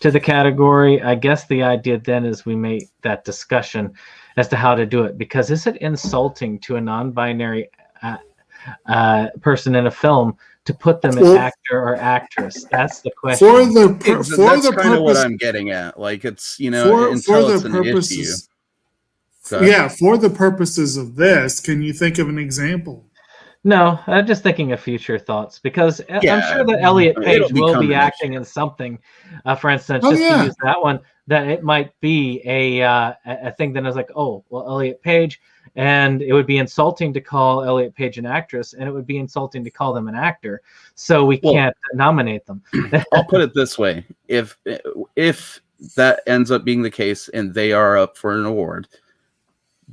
to the category, I guess the idea then is we make that discussion as to how to do it, because is it insulting to a non-binary person in a film to put them in actor or actress? That's the question. That's kind of what I'm getting at. Like, it's until it's an issue. Yeah, for the purposes of this, can you think of an example? No, I'm just thinking of future thoughts, because I'm sure that Elliot Page will be acting in something. For instance, to use that one, that it might be a thing that is like, oh, well, Elliot Page, and it would be insulting to call Elliot Page an actress, and it would be insulting to call them an actor. So we can't nominate them. I'll put it this way: if that ends up being the case and they are up for an award,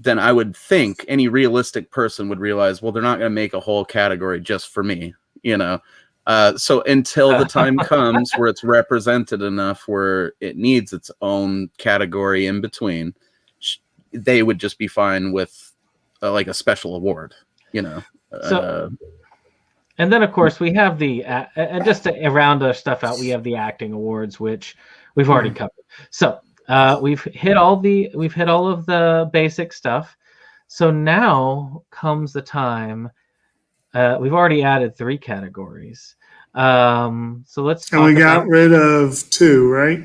then I would think any realistic person would realize, well, they're not going to make a whole category just for me, So until the time comes where it's represented enough where it needs its own category in between, they would just be fine with like a special award, So, and then, of course, we have and just to round our stuff out, we have the acting awards, which we've already covered. So we've hit all of the basic stuff. So now comes the time. We've already added 3 categories. So let's. And we got rid of 2, right?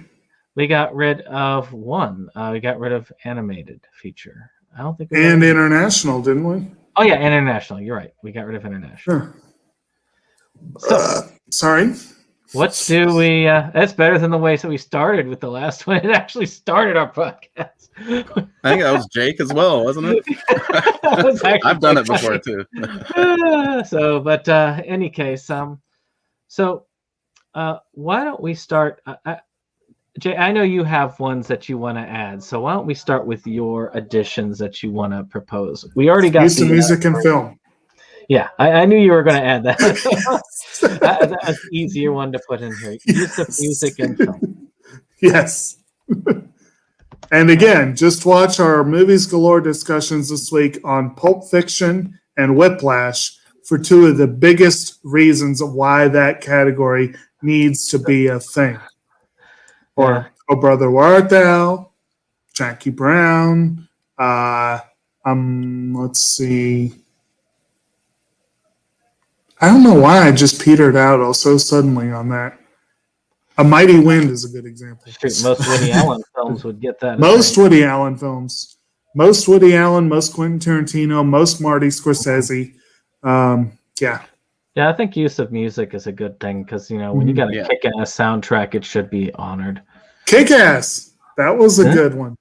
We got rid of 1. We got rid of animated feature. I don't think. International, didn't we? Oh yeah, international. You're right. We got rid of international. So, sorry. What do we? That's better than the way we started with the last one. It actually started our podcast. I think that was Jake as well, wasn't it? I've done it before too. But any case, why don't we start? Jay, I know you have ones that you want to add, so why don't we start with your additions that you want to propose? We already got use of music and film. Yeah, I knew you were going to add that. That's an easier one to put in here. Use of music and film. Yes. And again, just watch our Movies Galore discussions this week on Pulp Fiction and Whiplash for 2 of the biggest reasons of why that category needs to be a thing. Or Oh Brother, Where Art Thou? Jackie Brown. Let's see. I don't know why I just petered out so suddenly on that. A Mighty Wind is a good example. Most Woody Allen films would get that. Most Woody Allen films. Most Woody Allen, most Quentin Tarantino, most Marty Scorsese. Yeah, I think use of music is a good thing because, when you got a kick-ass soundtrack, it should be honored. Kick-ass! That was a good one.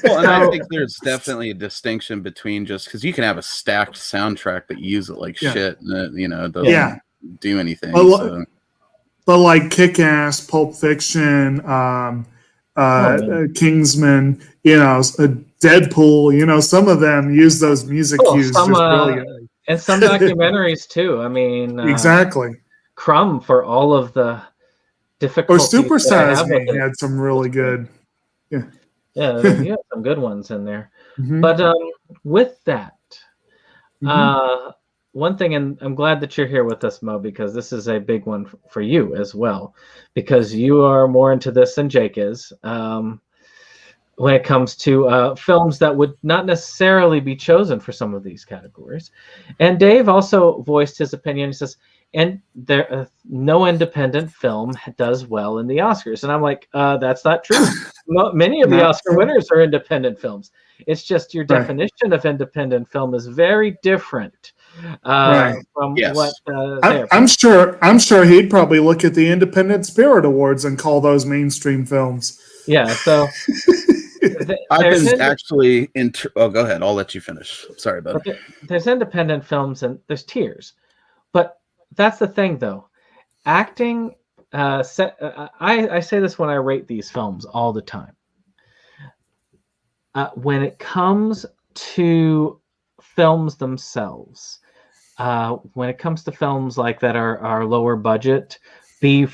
Well, and I think there's definitely a distinction between just because you can have a stacked soundtrack but use it like shit, and it doesn't do anything. But like Kick-Ass, Pulp Fiction, Kingsman, Deadpool, some of them use those music cues just brilliantly. And some documentaries too. I mean, exactly. Crumb for all of the difficulties. Or Super Size Me had some really good. Yeah, you have some good ones in there. Mm-hmm. But with that, one thing, and I'm glad that you're here with us, Mo, because this is a big one for you as well, because you are more into this than Jake is when it comes to films that would not necessarily be chosen for some of these categories. And Dave also voiced his opinion. He says, and there no independent film does well in the Oscars. And I'm like, that's not true. Many of the Oscar winners are independent films. It's just your definition of independent film is very different Right. From Yes. what I'm sure he'd probably look at the Independent Spirit Awards and call those mainstream films. Yeah, so I've been actually oh, go ahead. I'll let you finish. Sorry, bud. There's independent films and there's tiers, but that's the thing, though. Acting. I say this when I rate these films all the time. When it comes to films themselves, when it comes to films like that are lower budget, B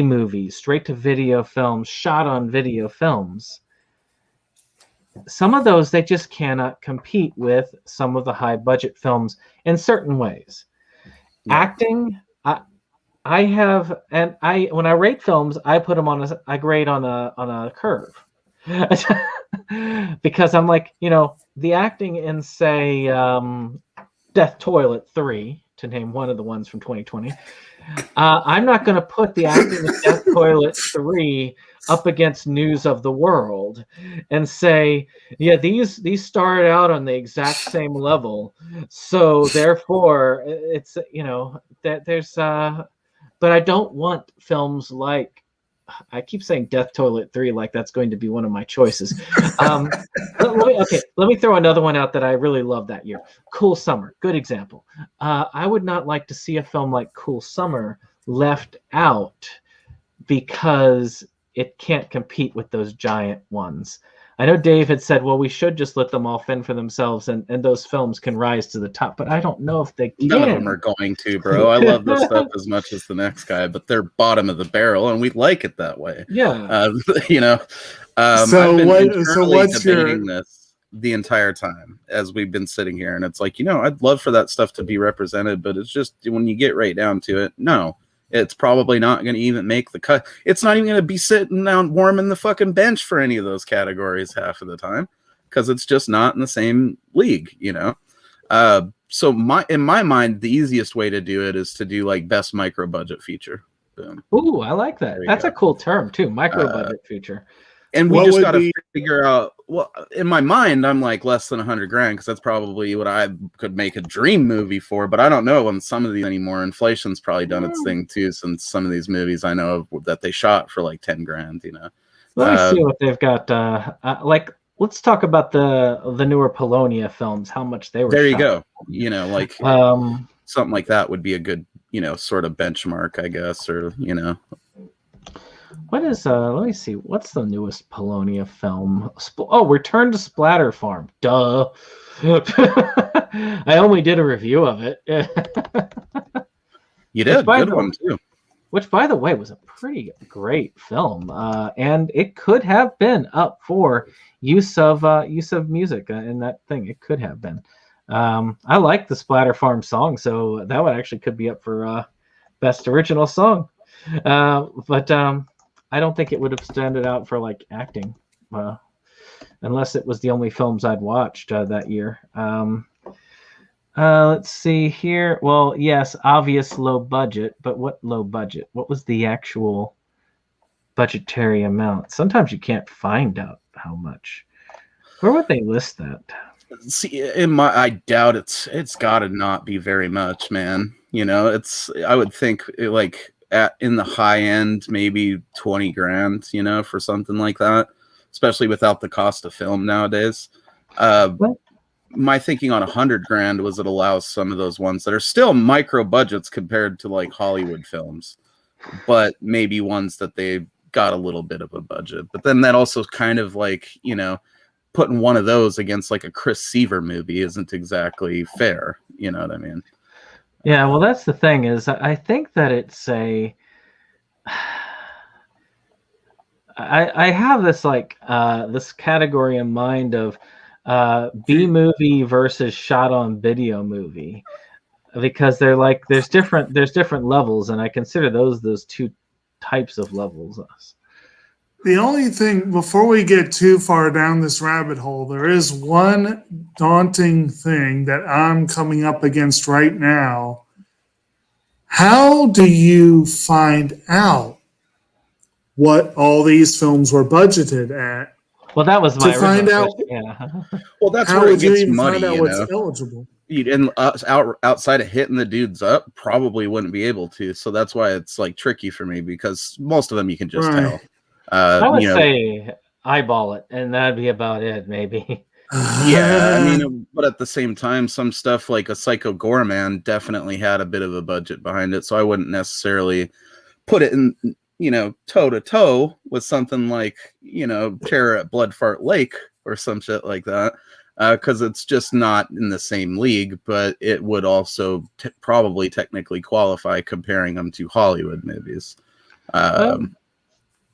movies, straight to video films, shot on video films, some of those they just cannot compete with some of the high budget films in certain ways. Yeah. Acting, I have, and when I rate films, I put them I grade on a curve. Because I'm like, the acting in, say, Death Toilet 3, to name one of the ones from 2020, I'm not going to put the acting in Death Toilet 3 up against News of the World and say, yeah, these started out on the exact same level, so therefore it's, that there's but I don't want films like, I keep saying Death Toilet 3 like that's going to be one of my choices. Let me throw another one out that I really loved that year. Cool Summer, good example. I would not like to see a film like Cool Summer left out because it can't compete with those giant ones. I know Dave had said, well, we should just let them all fend for themselves and those films can rise to the top, but I don't know if they can. None of them are going to, bro. I love this stuff as much as the next guy, but they're bottom of the barrel, and we like it that way. Yeah. I've been debating this the entire time as we've been sitting here, and it's like, I'd love for that stuff to be represented, but it's just when you get right down to it, no. It's probably not going to even make the cut. It's not even going to be sitting down warming the fucking bench for any of those categories half of the time because it's just not in the same league, So in my mind, the easiest way to do it is to do like best micro budget feature. Boom. Ooh, I like that. That's a cool term too, micro budget feature. And we just got to figure out. Well, in my mind, I'm like less than $100,000 because that's probably what I could make a dream movie for. But I don't know on some of these anymore. Inflation's probably done its thing too. Since some of these movies I know of that they shot for like $10,000. Let me see what they've got. Let's talk about the newer Polonia films. How much they were. There you shot. go. Something like that would be a good sort of benchmark, I guess, or What is let me see, what's the newest Polonia film? Return to Splatter Farm. Duh. I only did a review of it. You did, good one too. Which, by the way, was a pretty great film, and it could have been up for use of music in that thing. It could have been. I like the Splatter Farm song, so that one actually could be up for best original song. But I don't think it would have stood out for like acting, unless it was the only films I'd watched that year. Let's see here. Well, yes, obvious low budget, but what low budget? What was the actual budgetary amount? Sometimes you can't find out how much. Where would they list that? See, I doubt it's got to not be very much, man. I would think in the high end, maybe $20,000, for something like that, especially without the cost of film nowadays. My thinking on $100,000 was it allows some of those ones that are still micro budgets compared to like Hollywood films, but maybe ones that they got a little bit of a budget. But then that also kind of like, putting one of those against like a Chris Seaver movie isn't exactly fair. You know what I mean? Yeah, well, that's the thing is I think that it's I have this this category in mind of B movie versus shot on video movie, because they're like there's different levels, and I consider those two types of levels. The only thing, before we get too far down this rabbit hole, there is one daunting thing that I'm coming up against right now. How do you find out what all these films were budgeted at? Well, that was my to find out. Yeah. Well, that's how where would it gets you even muddy, find out what's eligible? outside of hitting the dudes up, probably wouldn't be able to. So that's why it's like tricky for me, because most of them you can just tell. I would say eyeball it, and that'd be about it, maybe. Yeah, I mean, but at the same time, some stuff like a Psycho Goreman definitely had a bit of a budget behind it, so I wouldn't necessarily put it in, toe to toe with something like, Terror at Bloodfart Lake or some shit like that, because it's just not in the same league. But it would also probably technically qualify comparing them to Hollywood movies.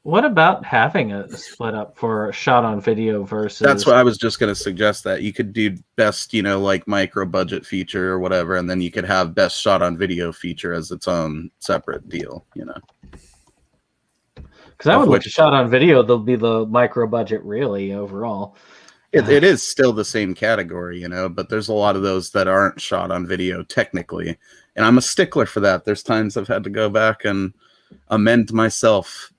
What about having a split up for shot on video versus? That's what I was just going to suggest, that you could do best, like micro budget feature or whatever, and then you could have best shot on video feature as its own separate deal, Because I would look at shot on video, there'll be the micro budget really overall. It is still the same category, but there's a lot of those that aren't shot on video technically, and I'm a stickler for that. There's times I've had to go back and amend myself,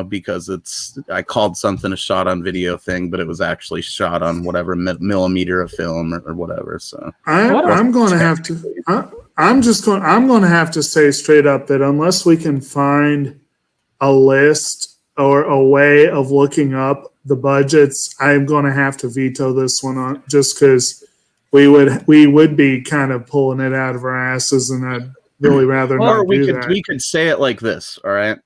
because I called something a shot on video thing, but it was actually shot on whatever millimeter of film or whatever. So I'm going to have to. I'm going to have to say straight up that unless we can find a list or a way of looking up the budgets, I'm going to have to veto this one on, just because we would be kind of pulling it out of our asses, and I'd really rather not do that. We could say it like this, all right?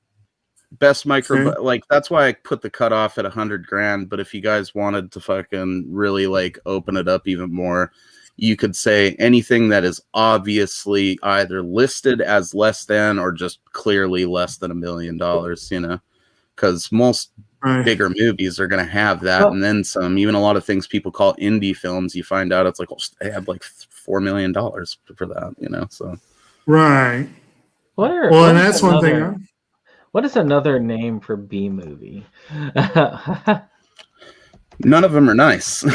Best micro, like that's why I put the cutoff at $100,000. But if you guys wanted to fucking really like open it up even more, you could say anything that is obviously either listed as less than or just clearly less than $1 million, because most bigger movies are going to have that, and then some. Even a lot of things people call indie films, you find out it's like, well, they have like $4 million for that, so. Right. And that's one thing. What is another name for B movie? None of them are nice. Because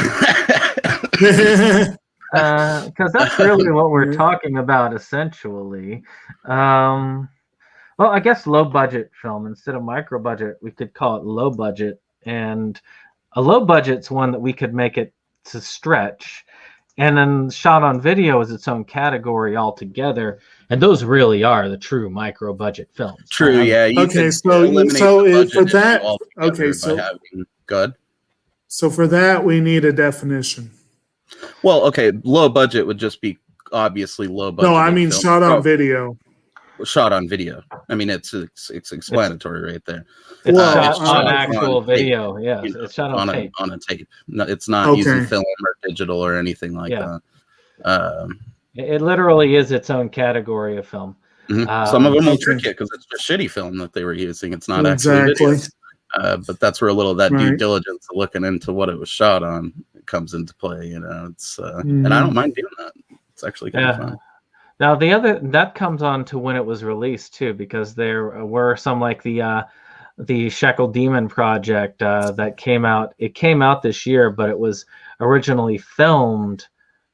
that's really what we're talking about, essentially. Well, I guess low budget film instead of micro budget, we could call it low budget. And a low budget's one that we could make it to stretch. And then shot on video is its own category altogether. And those really are the true micro budget films. True, yeah. Good. So for that, we need a definition. Well, okay, low budget would just be obviously low budget. No, I mean film. Shot on video. Shot on video. I mean, it's explanatory right there. It's shot on actual video. Yeah, it's shot on tape. On a tape. No, it's not using film or digital or anything like that. It literally is its own category of film. Mm-hmm. Some of them will trick you because it's just shitty film that they were using. It's not actually video. But that's where a little of that due diligence of looking into what it was shot on comes into play. It's and I don't mind doing that. It's actually kind of fun. Now that comes on to when it was released too, because there were some like the Shekel Demon project that came out. It came out this year, but it was originally filmed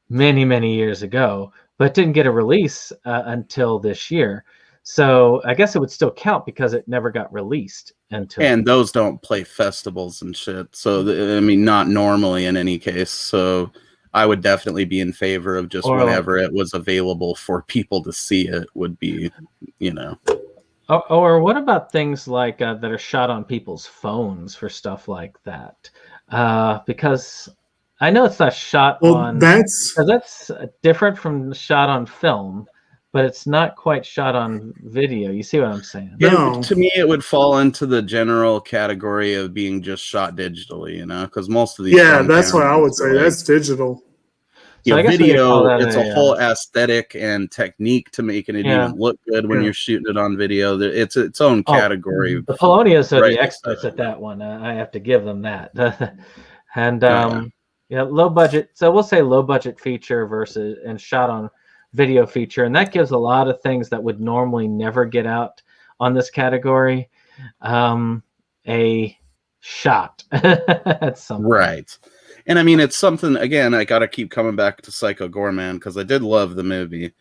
many years ago, but didn't get a release until this year. So I guess it would still count because it never got released until. And those don't play festivals and shit. So not normally in any case. So I would definitely be in favor of just whenever it was available for people to see it would be, Or what about things like that are shot on people's phones for stuff like that? Because I know it's not shot on. That's different from shot on film, but it's not quite shot on video. You see what I'm saying? No. To me, it would fall into the general category of being just shot digitally, because most of these. Yeah, that's what I would say. That's digital. So video, it's a whole aesthetic and technique to making it even look good when you're shooting it on video. It's its own category. The Polonius are the experts at that one. I have to give them that. And low budget. So we'll say low budget feature versus and shot on video feature, and that gives a lot of things that would normally never get out on this category a shot at some point. Right. And I mean, it's something, again, I got to keep coming back to Psycho Goreman because I did love the movie.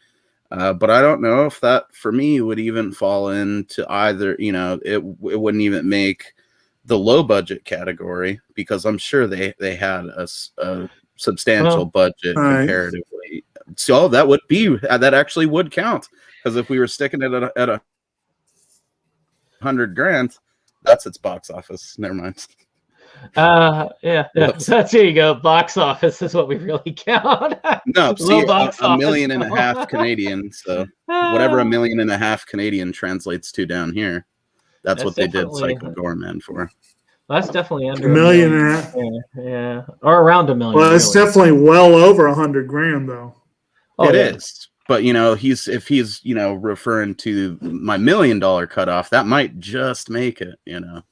But I don't know if that, for me, would even fall into either, it wouldn't even make the low budget category because I'm sure they had a substantial budget comparatively. So that actually would count, because if we were sticking it at $100,000, that's its box office. Never mind. Yeah. That's, here you go. Box office is what we really count. No, see, $1.5 million Canadian. So whatever $1.5 million Canadian translates to down here, that's what they did Psycho Gorman for. Well, that's definitely under $1.5 million. Yeah, or around $1 million. Well, it's definitely well over $100,000 though. It is. But if he's referring to my $1 million cutoff, that might just make it,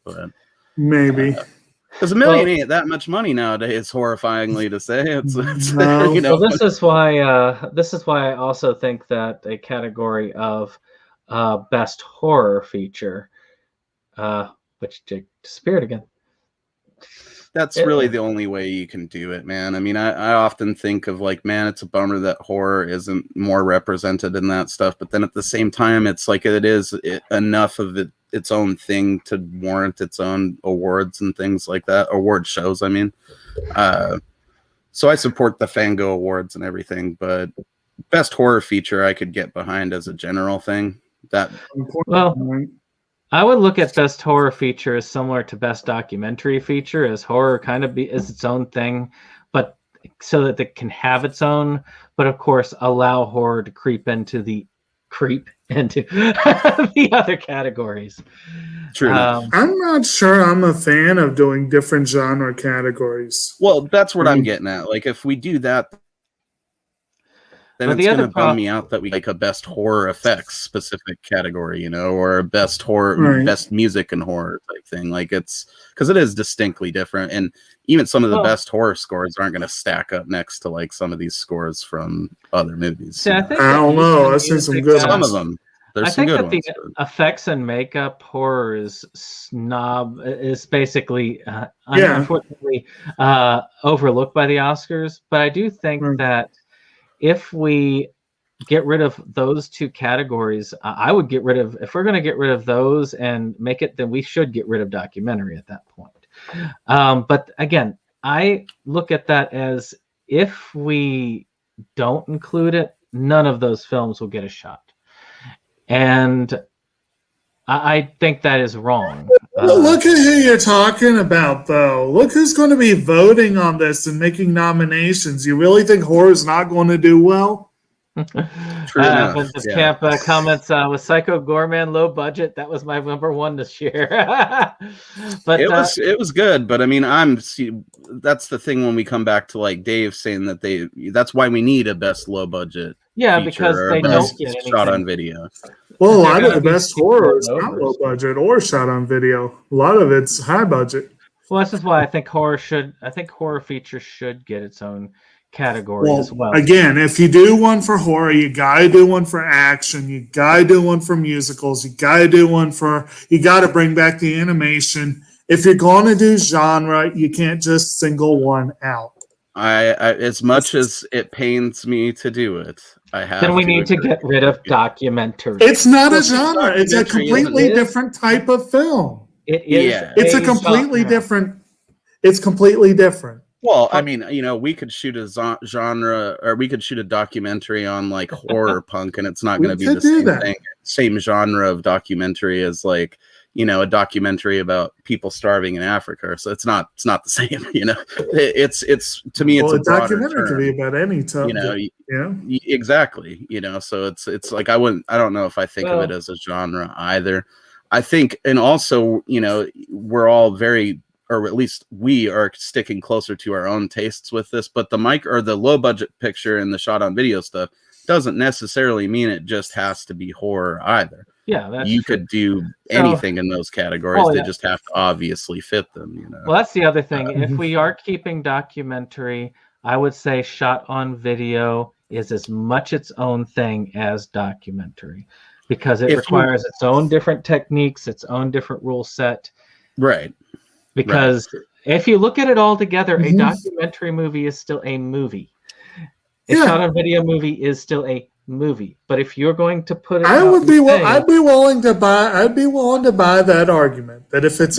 but maybe. Because $1 million ain't that much money nowadays. Horrifyingly to say, it's no. Well, this is why I also think that a category of best horror feature, which Jake disappeared again. That's really the only way you can do it, man. I mean, I often think of man, it's a bummer that horror isn't more represented in that stuff. But then at the same time, it's it is enough of its own thing to warrant its own awards and things like that. Award shows, I mean. So I support the Fango Awards and everything, but best horror feature I could get behind as a general thing. I would look at best horror feature as similar to best documentary feature, as horror kind of is its own thing, but so that it can have its own, but of course allow horror to creep into the other categories. True. I'm not sure I'm a fan of doing different genre categories. Well, that's what I'm getting at. If we do that, then it's going to bum me out that we a best horror effects specific category, or a best horror, best music and horror type thing. It's because it is distinctly different, and even some of the best horror scores aren't going to stack up next to some of these scores from other movies. See, I don't know. I've seen some good ones. Some of them. There's some good ones. The effects and makeup horror is basically unfortunately overlooked by the Oscars, but I do think that if we get rid of those two categories, I would get rid of, if we're going to get rid of those and make it, then we should get rid of documentary at that point. But again, I look at that as if we don't include it, none of those films will get a shot. And I think that is wrong. Look at who you're talking about, though. Look who's going to be voting on this and making nominations. You really think horror's not going to do well? Camp comments with Psycho Gorman, low budget. That was my number one this year. But it was good. But I mean, that's the thing when we come back to Dave saying that that's why we need a best low budget. Yeah, because they don't get anything shot on video. Well, a lot of the best horror is not low budget or shot on video. A lot of it's high budget. Well, this is why I think horror feature should get its own category as well. Again, if you do one for horror, you gotta do one for action, you gotta do one for musicals, you gotta bring back the animation. If you're gonna do genre, you can't just single one out. I as much as it pains me to do it, I have. Then we need to get rid of documentary. It's not a genre. It's a completely different type of film. It is. Yeah. It's a completely different. It's completely different. Well, I mean, we could shoot a genre, or we could shoot a documentary on horror punk, and it's not going to be the same thing, same genre of documentary as a documentary about people starving in Africa. So it's not the same. It's to me, it's a documentary could be about any topic. Exactly. So it's I don't know if I think of it as a genre either. I think, and also, we're all very, or at least we are sticking closer to our own tastes with this, but the low budget picture and the shot on video stuff doesn't necessarily mean it just has to be horror either. Yeah, you could do anything in those categories. They just have to obviously fit them. Well, that's the other thing. If we are keeping documentary, I would say shot on video is as much its own thing as documentary, because it requires its own different techniques, its own different rule set. Right. Because if you look at it all together, a documentary movie is still a movie. A shot on video movie is still a movie. But if you're going to put it, I'd be willing to buy that argument that if it's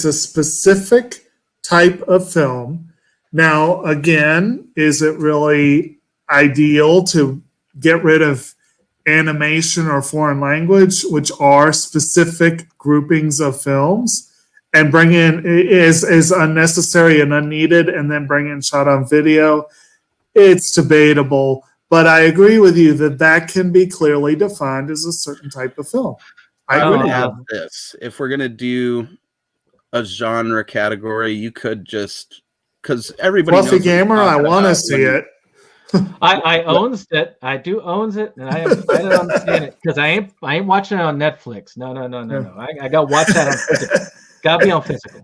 a specific type of film Now, again, is it really ideal to get rid of animation or foreign language, which are specific groupings of films, and bring in is unnecessary and unneeded, and then bring in shot on video? It's debatable, but I agree with you that can be clearly defined as a certain type of film. I would add this: if we're gonna do a genre category, you could just, because everybody Fluffy knows Gamer, I want to see it. I owns it. I do owns it, and I am excited on seeing it because I ain't watching it on Netflix. No. I got to watch that on physical. Got to be on physical.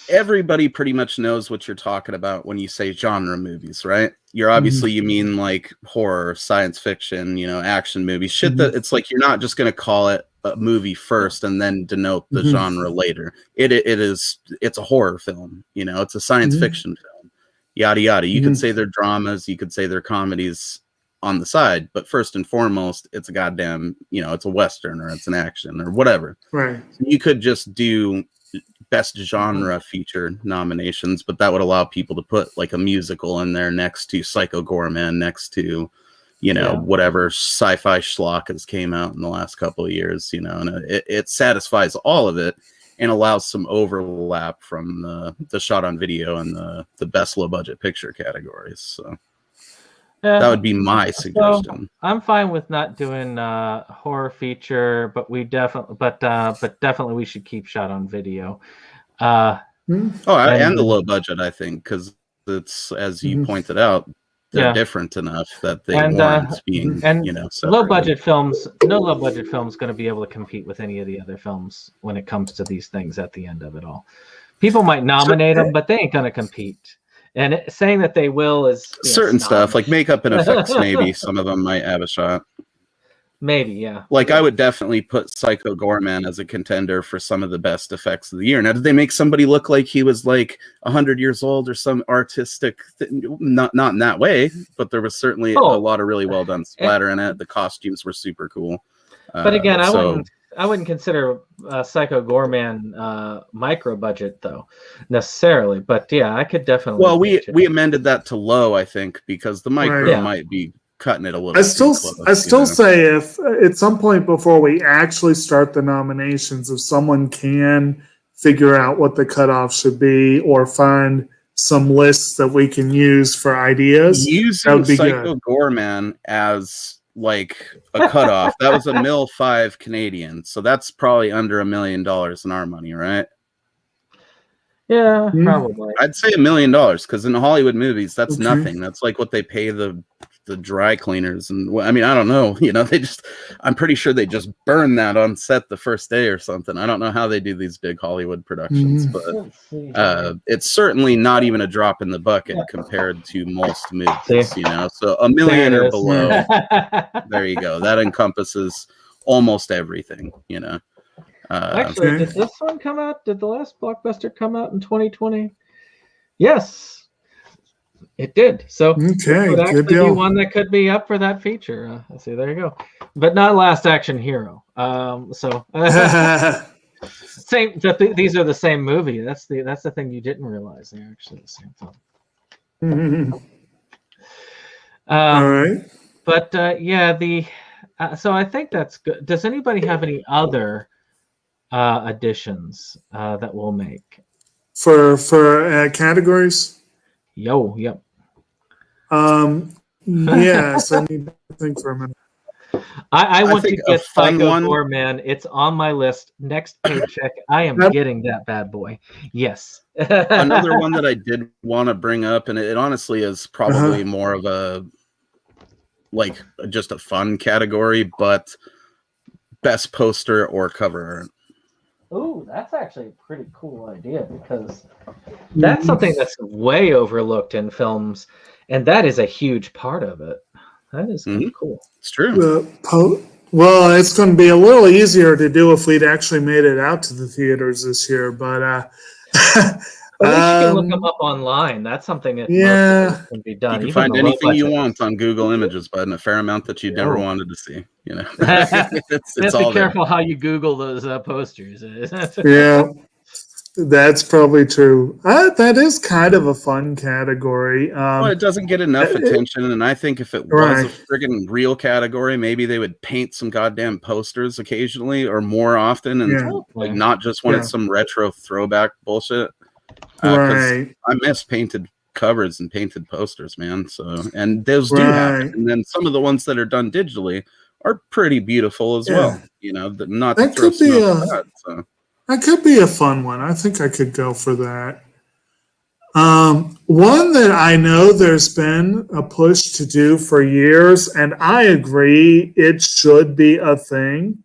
Everybody pretty much knows what you're talking about when you say genre movies, right? You're obviously you mean like horror, science fiction, action movies, shit that it's like you're not just going to call it a movie first and then denote the genre later. It's a horror film, it's a science fiction film, yada yada. You could say they're dramas, you could say they're comedies on the side, but first and foremost, it's a goddamn, it's a Western or it's an action or whatever. Right. So you could just do best genre feature nominations, but that would allow people to put like a musical in there next to Psycho Goreman, next to whatever sci-fi schlock has came out in the last couple of years, and it satisfies all of it and allows some overlap from the shot on video and the best low budget picture categories. So that would be my suggestion. So I'm fine with not doing horror feature, but definitely we should keep shot on video. And the low budget, I think, because it's, as you pointed out, they're different enough that they warrant being, low budget films. No low budget films going to be able to compete with any of the other films when it comes to these things. At the end of it all, people might nominate them, but they ain't going to compete. And saying that they will is certain stuff like makeup and effects. Maybe some of them might have a shot. Maybe, yeah. Like I would definitely put Psycho Goreman as a contender for some of the best effects of the year. Now, did they make somebody look like he was like 100 years old or some artistic not in that way, but there was certainly a lot of really well done splatter in it. The costumes were super cool. But again, I wouldn't consider Psycho Goreman micro budget though necessarily. But yeah, I could definitely. Well, we amended that to low, I think, because the micro might be cutting it a little. I still say if at some point before we actually start the nominations, if someone can figure out what the cutoff should be or find some lists that we can use for ideas, using that would be Psycho good. Goreman as like a cutoff. That was a mil 5 Canadian, so that's probably under $1 million in our money, right? Yeah, probably. I'd say $1 million because in Hollywood movies, that's nothing. That's like what they pay the dry cleaners, and I mean, I don't know. I'm pretty sure they just burn that on set the first day or something. I don't know how they do these big Hollywood productions, but it's certainly not even a drop in the bucket compared to most movies. So $1 million or below. There you go. That encompasses almost everything. Actually, did this one come out? Did the last blockbuster come out in 2020? Yes. It did. So it would actually be one that could be up for that feature. Let's see, there you go. But not Last Action Hero. Same. These are the same movie. That's the thing you didn't realize. They're actually the same film. All right. But so I think that's good. Does anybody have any other additions that we'll make for categories? Yep. Yes, I need to think for a minute. I want to get Psycho Goreman. It's on my list. Next paycheck, I am getting that bad boy. Yes. Another one that I did want to bring up, and it honestly is probably more of a just a fun category, but best poster or cover art. Oh, that's actually a pretty cool idea because that's something that's way overlooked in films, and that is a huge part of it. That is cool. It's true. Well, it's going to be a little easier to do if we'd actually made it out to the theaters this year, but at least you can look them up online. That's something that can be done. You can find anything you want on Google Images, but in a fair amount that you never wanted to see. It's all be careful how you Google those posters. That's probably true. That is kind of a fun category. Well, it doesn't get enough attention, and I think if it was a friggin' real category, maybe they would paint some goddamn posters occasionally or more often, and like not just when it's some retro throwback bullshit. Right. I miss painted covers and painted posters, man. So, and those do happen, and then some of the ones that are done digitally are pretty beautiful as well. You know, not to throw smoke at that. So. That could be a fun one. I think I could go for that. One that I know there's been a push to do for years, and I agree it should be a thing,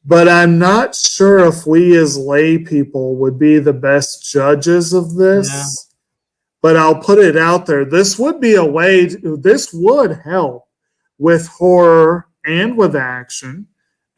but I'm not sure if we as lay people would be the best judges of this. Yeah. But I'll put it out there. This would be a way, this would help with horror and with action,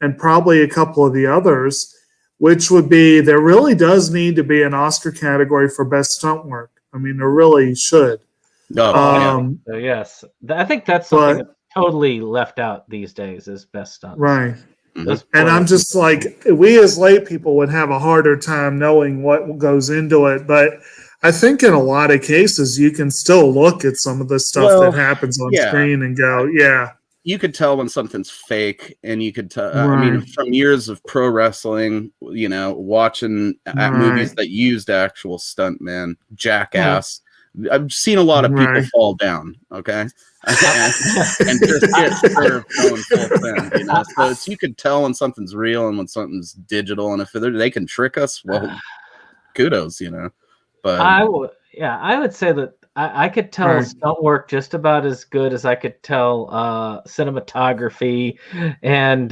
and probably a couple of the others, which would be, there really does need to be an Oscar category for best stunt work. I mean, there really should. Yes. I think that's something that's totally left out these days is best stunts. Right. And I'm just like, we as lay people would have a harder time knowing what goes into it. But I think in a lot of cases, you can still look at some of the stuff that happens on screen and go, you could tell when something's fake, and you could tell. I mean, from years of pro wrestling, you know, watching movies that used actual stuntmen, Jackass. I've seen a lot of people fall down. Okay, and just get served going full thing. You know, so you could tell when something's real and when something's digital, and if they can trick us, well, kudos, you know. But I would say that. I could tell stunt work just about as good as I could tell cinematography and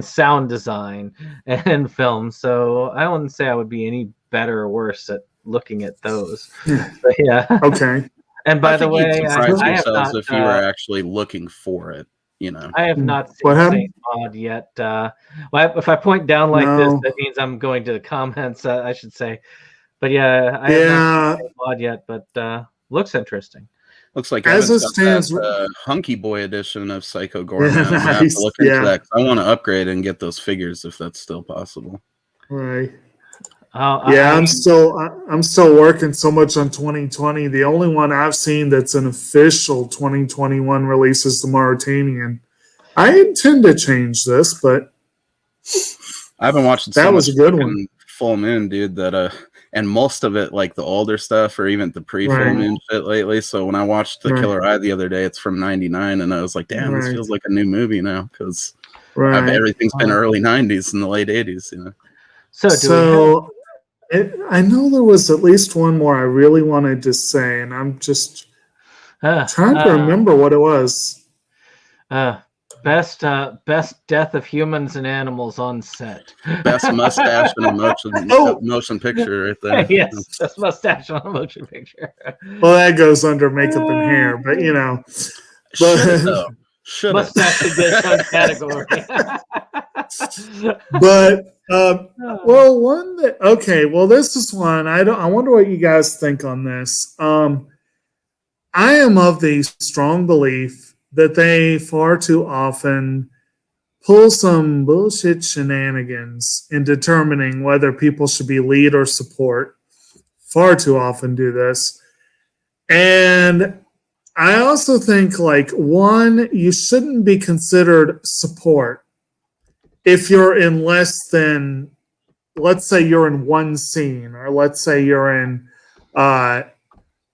sound design and film. So I wouldn't say I would be any better or worse at looking at those. But okay. And by the way, I have not, if you were actually looking for it. You know, I have not seen Saint Maud yet. If I point down like this, that means I'm going to the comments. I should say. But I have not seen Maud yet, but looks interesting. Looks like as it stands, Hunky Boy edition of Psycho Goreman. I have to look into that. I want to upgrade and get those figures if that's still possible. Right. I'm still working so much on 2020. The only one I've seen that's an official 2021 release is the Mauritanian. I intend to change this, but I haven't watched that was a good one. Full Moon, dude. And most of it, like the older stuff or even the pre-Full Moon shit lately. So when I watched The Killer Eye the other day, it's from '99, and I was like, damn, this feels like a new movie now because everything's been early *90s and the late '80s, you know. I know there was at least one more I really wanted to say, and I'm just trying to remember what it was. Best death of humans and animals on set. Best mustache in a motion picture right there. Yes, best mustache on a motion picture. Well, that goes under makeup and hair, but you know. Mustache should be its own category. But one that this is one I wonder what you guys think on this. I am of the strong belief that they far too often pull some bullshit shenanigans in determining whether people should be lead or support. Far too often do this. And I also think, you shouldn't be considered support if you're in less than, let's say you're in one scene, or let's say you're in,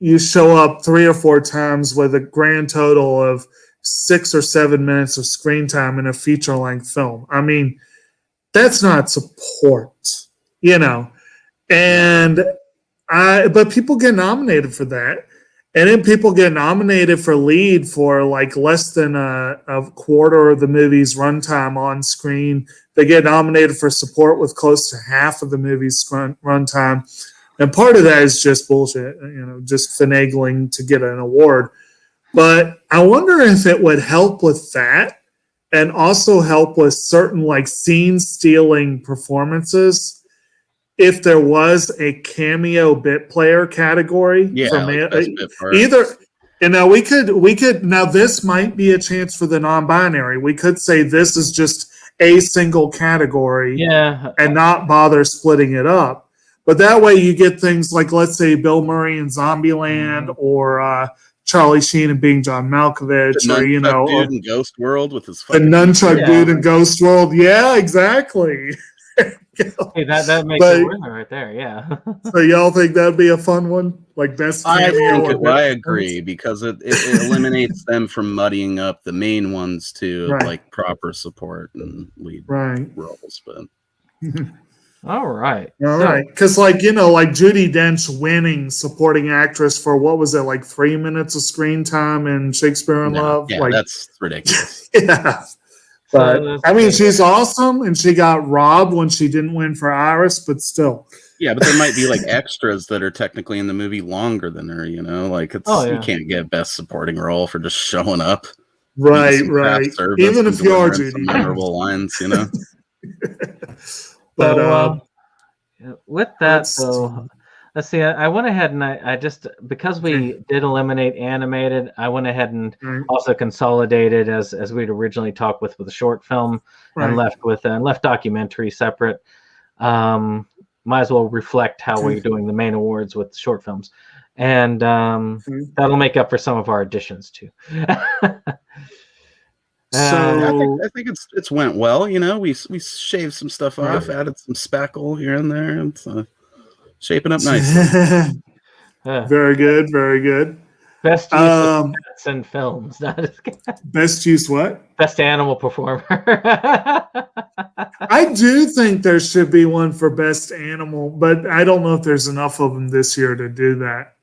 you show up 3 or 4 times with a grand total of 6 or 7 minutes of screen time in a feature-length film. I mean, that's not support, you know. But people get nominated for that. And then people get nominated for lead for less than a quarter of the movie's runtime on screen. They get nominated for support with close to half of the movie's runtime. And part of that is just bullshit, you know, just finagling to get an award. But I wonder if it would help with that and also help with certain scene-stealing performances if there was a cameo bit player category. From either. And now we could now this might be a chance for the non-binary. We could say this is just a single category and not bother splitting it up. But that way you get things like, let's say, Bill Murray in Zombieland, or Charlie Sheen and Being John Malkovich, or dude in Ghost World with his the nunchuck dude in Ghost World. Yeah, exactly. Hey, that makes it worth it right there. Yeah. So y'all think that'd be a fun one, like best? I agree because it eliminates them from muddying up the main ones to like proper support and lead roles. But all right, because like like Judi Dench winning supporting actress for what was it, like 3 minutes of screen time in Shakespeare in Love? Yeah, like, that's ridiculous. Yeah. But I mean, she's awesome, and she got robbed when she didn't win for Iris, but still. Yeah, but there might be like extras that are technically in the movie longer than her. Like it's you can't get best supporting role for just showing up. Right. Even if you are Judy, memorable lines, But with that, though. Let's see. I went ahead and I just, because we did eliminate animated, I went ahead and also consolidated as we'd originally talked with the short film, and left documentary separate. Might as well reflect how we're doing the main awards with the short films, and that'll make up for some of our additions too. So I think it's went well. We shaved some stuff off, added some spackle here and there, and shaping up nice. Very good. Best use of cats in films. Best use what? Best animal performer. I do think there should be one for best animal, but I don't know if there's enough of them this year to do that.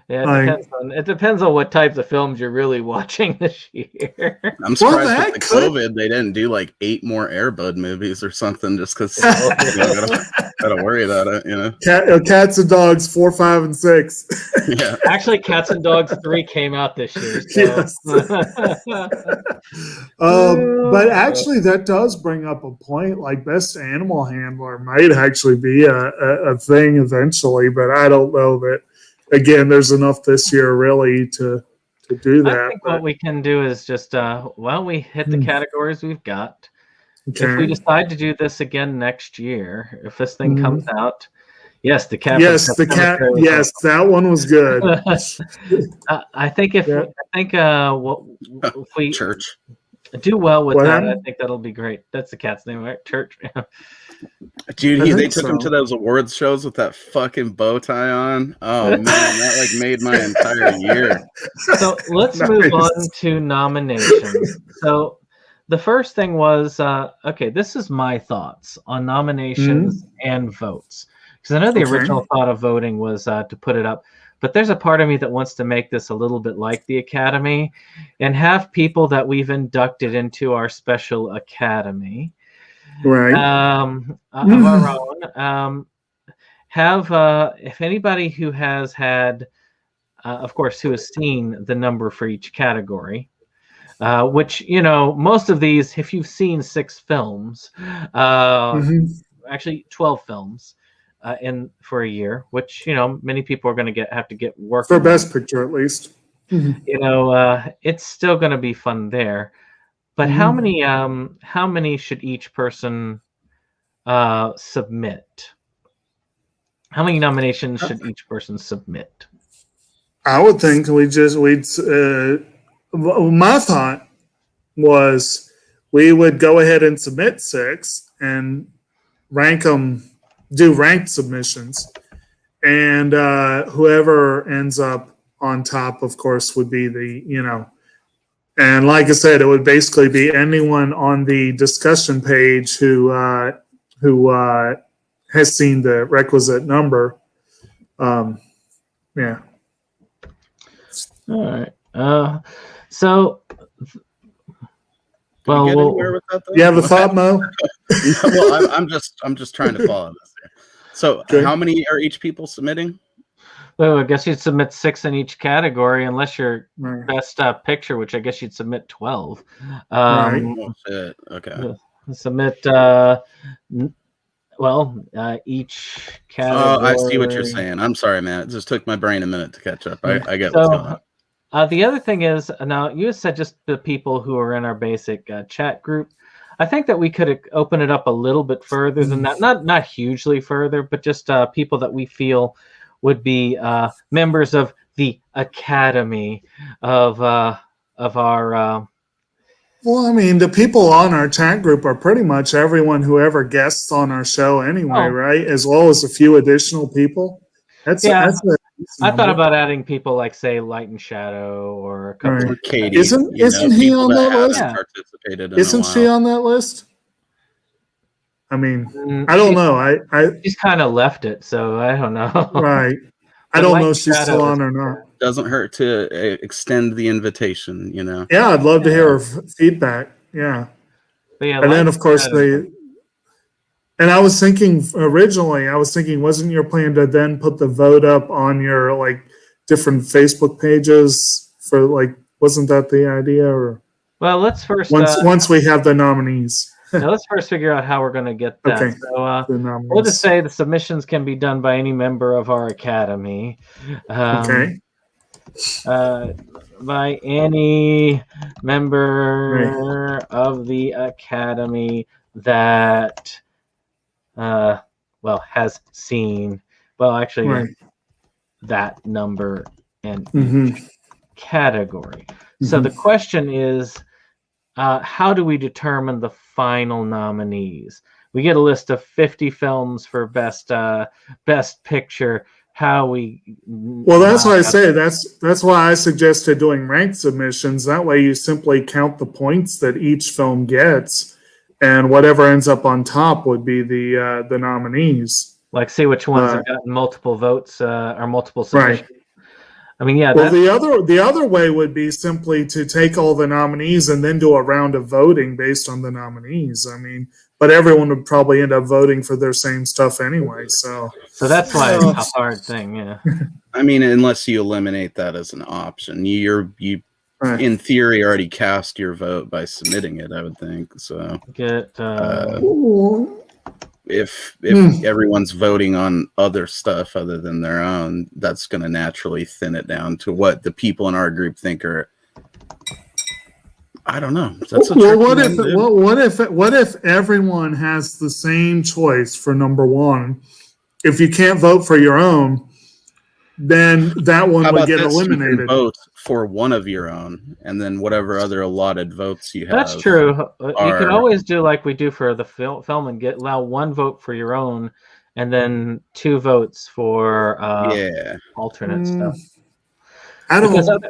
Yeah, it depends on what types of films you're really watching this year. I'm surprised with COVID they didn't do like 8 more Air Bud movies or something, just because gotta worry about it. Cats and Dogs 4, 5, and 6. Yeah, actually, Cats and Dogs 3 came out this year. So. Yes. But actually, that does bring up a point. Like best animal handler might actually be a thing eventually, but I don't know that. Again, there's enough this year really to do that. I think what we can do is just we hit the categories we've got. Okay. If we decide to do this again next year, if this thing comes out, yes, the cat. Yes, the cat. Yes, that one was good. I think if we Church do well with that, I think that'll be great. That's the cat's name, right? Church. Dude, they took him to those awards shows with that fucking bow tie on. Oh man, that like made my entire year. So let's move on to nominations. So the first thing was this is my thoughts on nominations and votes, because I know the original thought of voting was to put it up, but there's a part of me that wants to make this a little bit like the Academy and have people that we've inducted into our special Academy. Right. Of our own. If anybody who has had, of course, who has seen the number for each category, which, most of these, if you've seen 6 films, actually 12 films for a year, which, many people are going to have to get work for best picture at least. It's still going to be fun there. But how many should each person submit? How many nominations should each person submit? I would think my thought was we would go ahead and submit 6 and rank them, do ranked submissions, and whoever ends up on top, of course, would be the And like I said, it would basically be anyone on the discussion page who has seen the requisite number. Yeah. All right. So, you have a thought, Mo? Well, I'm just trying to follow this here. So, how many are each people submitting? Well, I guess you'd submit 6 in each category, unless you're best picture, which I guess you'd submit 12. Okay. Submit each category. I see what you're saying. I'm sorry, man. It just took my brain a minute to catch up. I get what's going on. The other thing is, now you said just the people who are in our basic chat group. I think that we could open it up a little bit further than that. Not hugely further, but just people that we feel would be members of the Academy of our. Well, I mean, the people on our chat group are pretty much everyone who ever guests on our show anyway, right? As well as a few additional people. That's I thought about adding people like, say, Light and Shadow or a couple of Katie. Isn't he on that list? Participated in Isn't she on that list? I mean, I don't know. She's kind of left it, so I don't know. Right. I don't know if she's still on or not. Doesn't hurt to extend the invitation, Yeah, I'd love to hear her feedback. Yeah. And then, of course, and I was thinking originally, wasn't your plan to then put the vote up on your different Facebook pages for wasn't that the idea? Or well, let's first once we have the nominees. Now let's first figure out how we're going to get that. Okay. So we'll just say the submissions can be done by any member of our Academy. Okay. By any member of the Academy that has seen that number and category. So the question is, how do we determine the final nominees? We get a list of 50 films for best picture. Well, that's why I say that's why I suggested doing ranked submissions. That way, you simply count the points that each film gets, and whatever ends up on top would be the nominees. See which ones have gotten multiple votes or multiple submissions. Right. I mean, yeah. Well, the other way would be simply to take all the nominees and then do a round of voting based on the nominees. I mean, but everyone would probably end up voting for their same stuff anyway. So that's why it's a hard thing. Yeah. I mean, unless you eliminate that as an option, you in theory already cast your vote by submitting it. I would think so. If everyone's voting on other stuff other than their own, that's going to naturally thin it down to what the people in our group think are. I don't know. That's what if everyone has the same choice for number one? If you can't vote for your own, then that one would get eliminated. You can vote for one of your own, and then whatever other allotted votes you have. That's true. You can always do like we do for the film and allow one vote for your own, and then 2 votes for alternate stuff. I don't.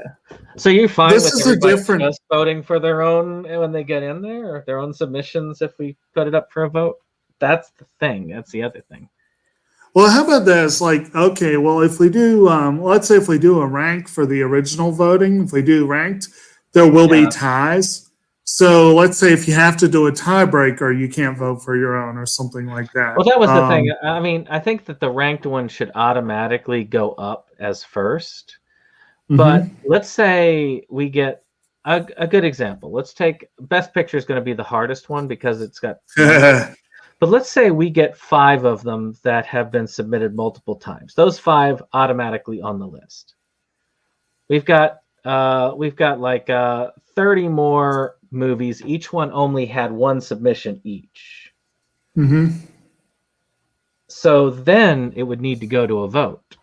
So you find this is a different just voting for their own when they get in there, or their own submissions if we put it up for a vote. That's the thing. That's the other thing. Well, how about this? Okay, well, if we do, let's say if we do a rank for the original voting, if we do ranked, there will be ties. So let's say if you have to do a tiebreaker, you can't vote for your own or something like that. Well, that was the thing. I mean, I think that the ranked one should automatically go up as first. But let's say we get a good example. Let's take Best Picture is going to be the hardest one because it's got... But let's say we get 5 of them that have been submitted multiple times. Those 5 automatically on the list. We've got 30 more movies. Each one only had 1 submission each. So then it would need to go to a vote.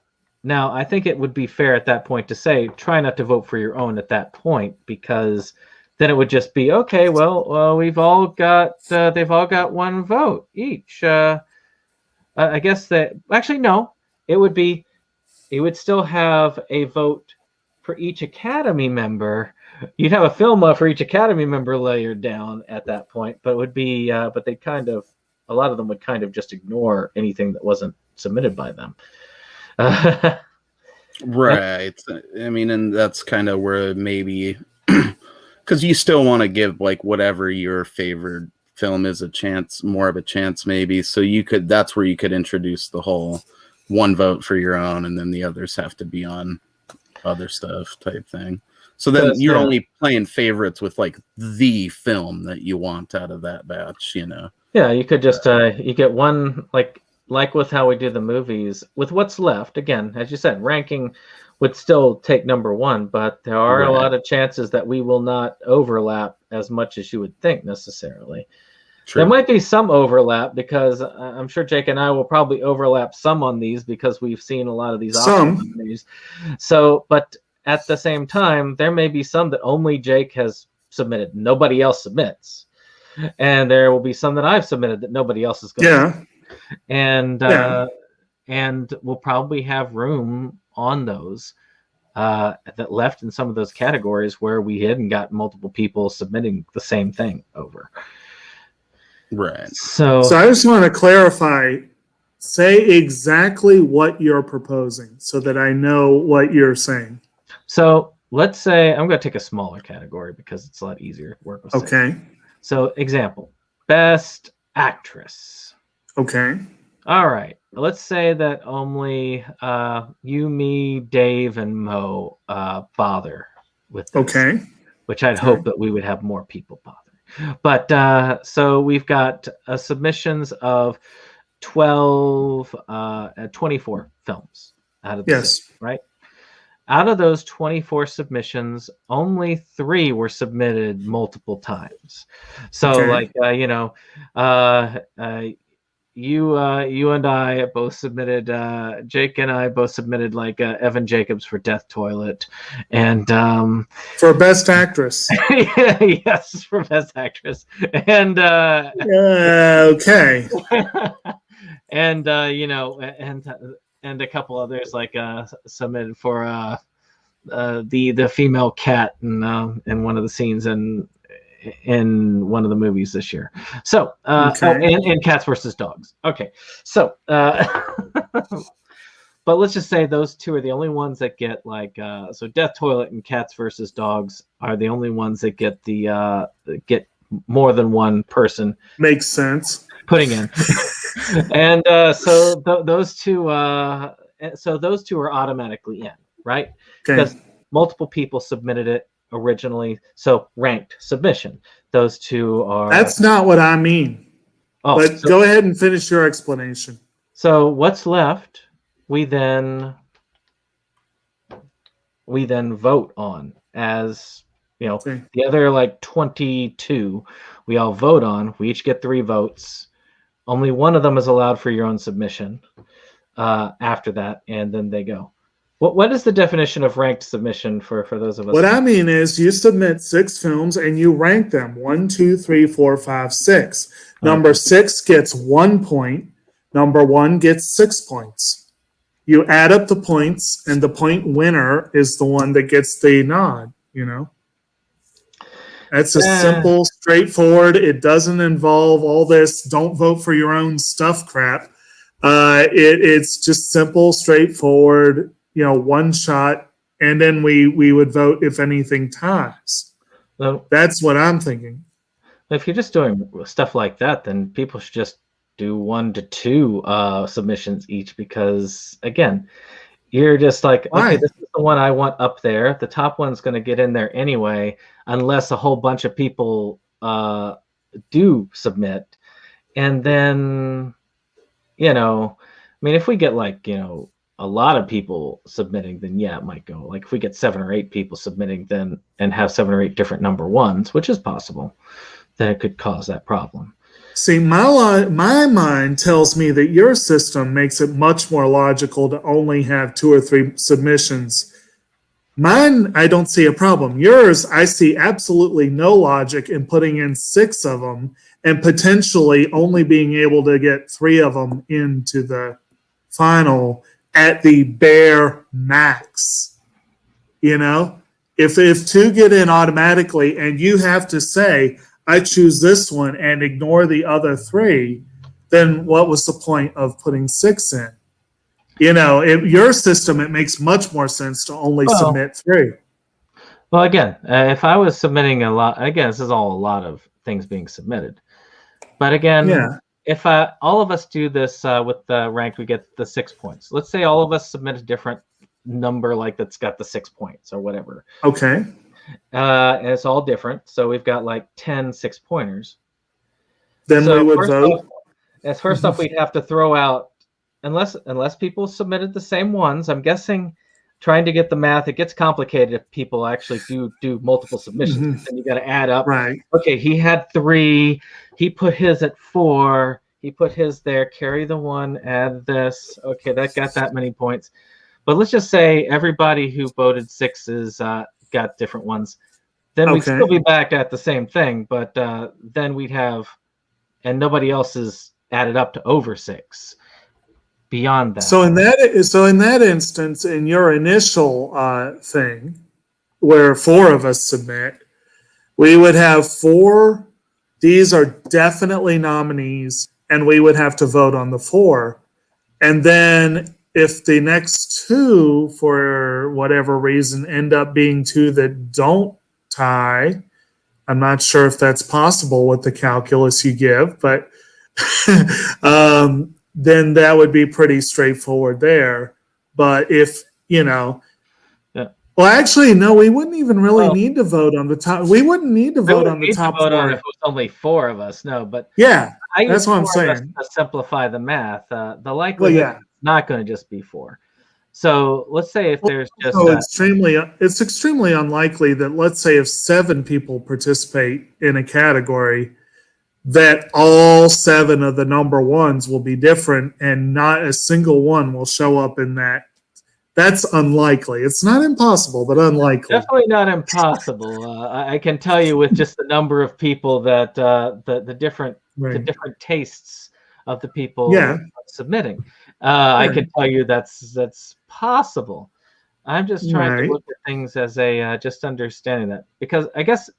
Now, I think it would be fair at that point to say, try not to vote for your own at that point, because then it would just be, okay, well, they've all got 1 vote each. I guess that, actually, no, it would still have a vote for each Academy member. You'd have a film for each Academy member layered down at that point, but it would be, but they a lot of them would kind of just ignore anything that wasn't submitted by them. Right. I mean, and that's kind of where maybe... Because you still want to give whatever your favorite film is more of a chance maybe. So that's where you could introduce the whole 1 vote for your own, and then the others have to be on other stuff type thing. So then you're only playing favorites with the film that you want out of that batch, Yeah, you could just you get one like with how we do the movies with what's left. Again, as you said, ranking would still take number 1, but there are a lot of chances that we will not overlap as much as you would think necessarily. True. There might be some overlap because I'm sure Jake and I will probably overlap some on these because we've seen a lot of these options. So, but at the same time, there may be some that only Jake has submitted. Nobody else submits. And there will be some that I've submitted that nobody else is going to. And we'll probably have room on those that left in some of those categories where we hadn't got multiple people submitting the same thing over. Right. So I just want to clarify, say exactly what you're proposing so that I know what you're saying. So let's say I'm going to take a smaller category because it's a lot easier to work with. Okay. So example, best actress. Okay. All right. Let's say that only you, me, Dave, and Mo bother with this. Okay. Which I'd hope that we would have more people bother. But so we've got submissions of 24 films out of the six, right? Out of those 24 submissions, only 3 were submitted multiple times. So you and I both submitted, Jake and I both submitted Evan Jacobs for Death Toilet, and for Best Actress. Yes, for Best Actress, and okay, and and a couple others submitted for the female cat in one of the scenes in one of the movies this year. So, and Cats versus Dogs. Okay. So, but let's just say those 2 are the only ones that get so Death Toilet and Cats versus Dogs are the only ones that get get more than one person. Makes sense. Putting in. And so those 2 are automatically in, right? Because multiple people submitted it originally, so ranked submission. Those 2 are. That's not what I mean. Oh, but go ahead and finish your explanation. So what's left, we then vote on as the other 22. We all vote on. We each get 3 votes. Only one of them is allowed for your own submission. After that, and then they go. What is the definition of ranked submission for those of us? What I mean is you submit 6 films and you rank them 1, 2, 3, 4, 5, 6. Number 6 gets 1 point. Number 1 gets 6 points. You add up the points, and the point winner is the one that gets the nod. That's a simple, straightforward. It doesn't involve all this "don't vote for your own stuff" crap. It's just simple, straightforward. One shot, and then we would vote if anything ties. So, that's what I'm thinking. If you're just doing stuff like that, then people should just do 1 to 2 submissions each, because again, you're just okay, this is the one I want up there. The top one's going to get in there anyway, unless a whole bunch of people do submit, and then if we get a lot of people submitting, then it might go. If we get 7 or 8 people submitting, then and have 7 or 8 different number 1s, which is possible, then it could cause that problem. See, my mind tells me that your system makes it much more logical to only have 2 or 3 submissions. Mine, I don't see a problem. Yours, I see absolutely no logic in putting in 6 of them and potentially only being able to get 3 of them into the final at the bare max. If 2 get in automatically and you have to say, I choose this one and ignore the other 3, then what was the point of putting 6 in? In your system, it makes much more sense to only submit 3. Well, again, if I was submitting a lot, again, this is all a lot of things being submitted. But again, if all of us do this with the rank, we get the 6 points. Let's say all of us submit a different number, that's got the 6 points or whatever. Okay. And it's all different. So we've got 10 6-pointers. Then we would vote. First off, we'd have to throw out, unless people submitted the same ones. I'm guessing, trying to get the math, it gets complicated if people actually do multiple submissions. Mhm. And you got to add up. Right. Okay, he had 3. He put his at 4. He put his there. Carry the 1. Add this. Okay, that got that many points. But let's just say everybody who voted 6s got different ones. Then we'd still be back at the same thing, but then we'd have, and nobody else is added up to over 6. Beyond that. So in that instance, in your initial thing, where 4 of us submit, we would have 4. These are definitely nominees, and we would have to vote on the 4. And then if the next 2, for whatever reason, end up being 2 that don't tie, I'm not sure if that's possible with the calculus you give, but then that would be pretty straightforward there. But if, well, actually, no, we wouldn't even really need to vote on the top. We wouldn't need to vote on the top 4. If it was only 4 of us, no. But yeah, that's what I'm saying. To simplify the math, the likelihood it's not going to just be 4. So let's say if there's just it's extremely unlikely that, let's say, if 7 people participate in a category, that all 7 of the number 1s will be different and not a single one will show up in that. That's unlikely. It's not impossible, but unlikely. Definitely not impossible. I can tell you with just the number of people that the different tastes of the people submitting. I can tell you that's possible. I'm just trying to look at things as a just understanding that, because I guess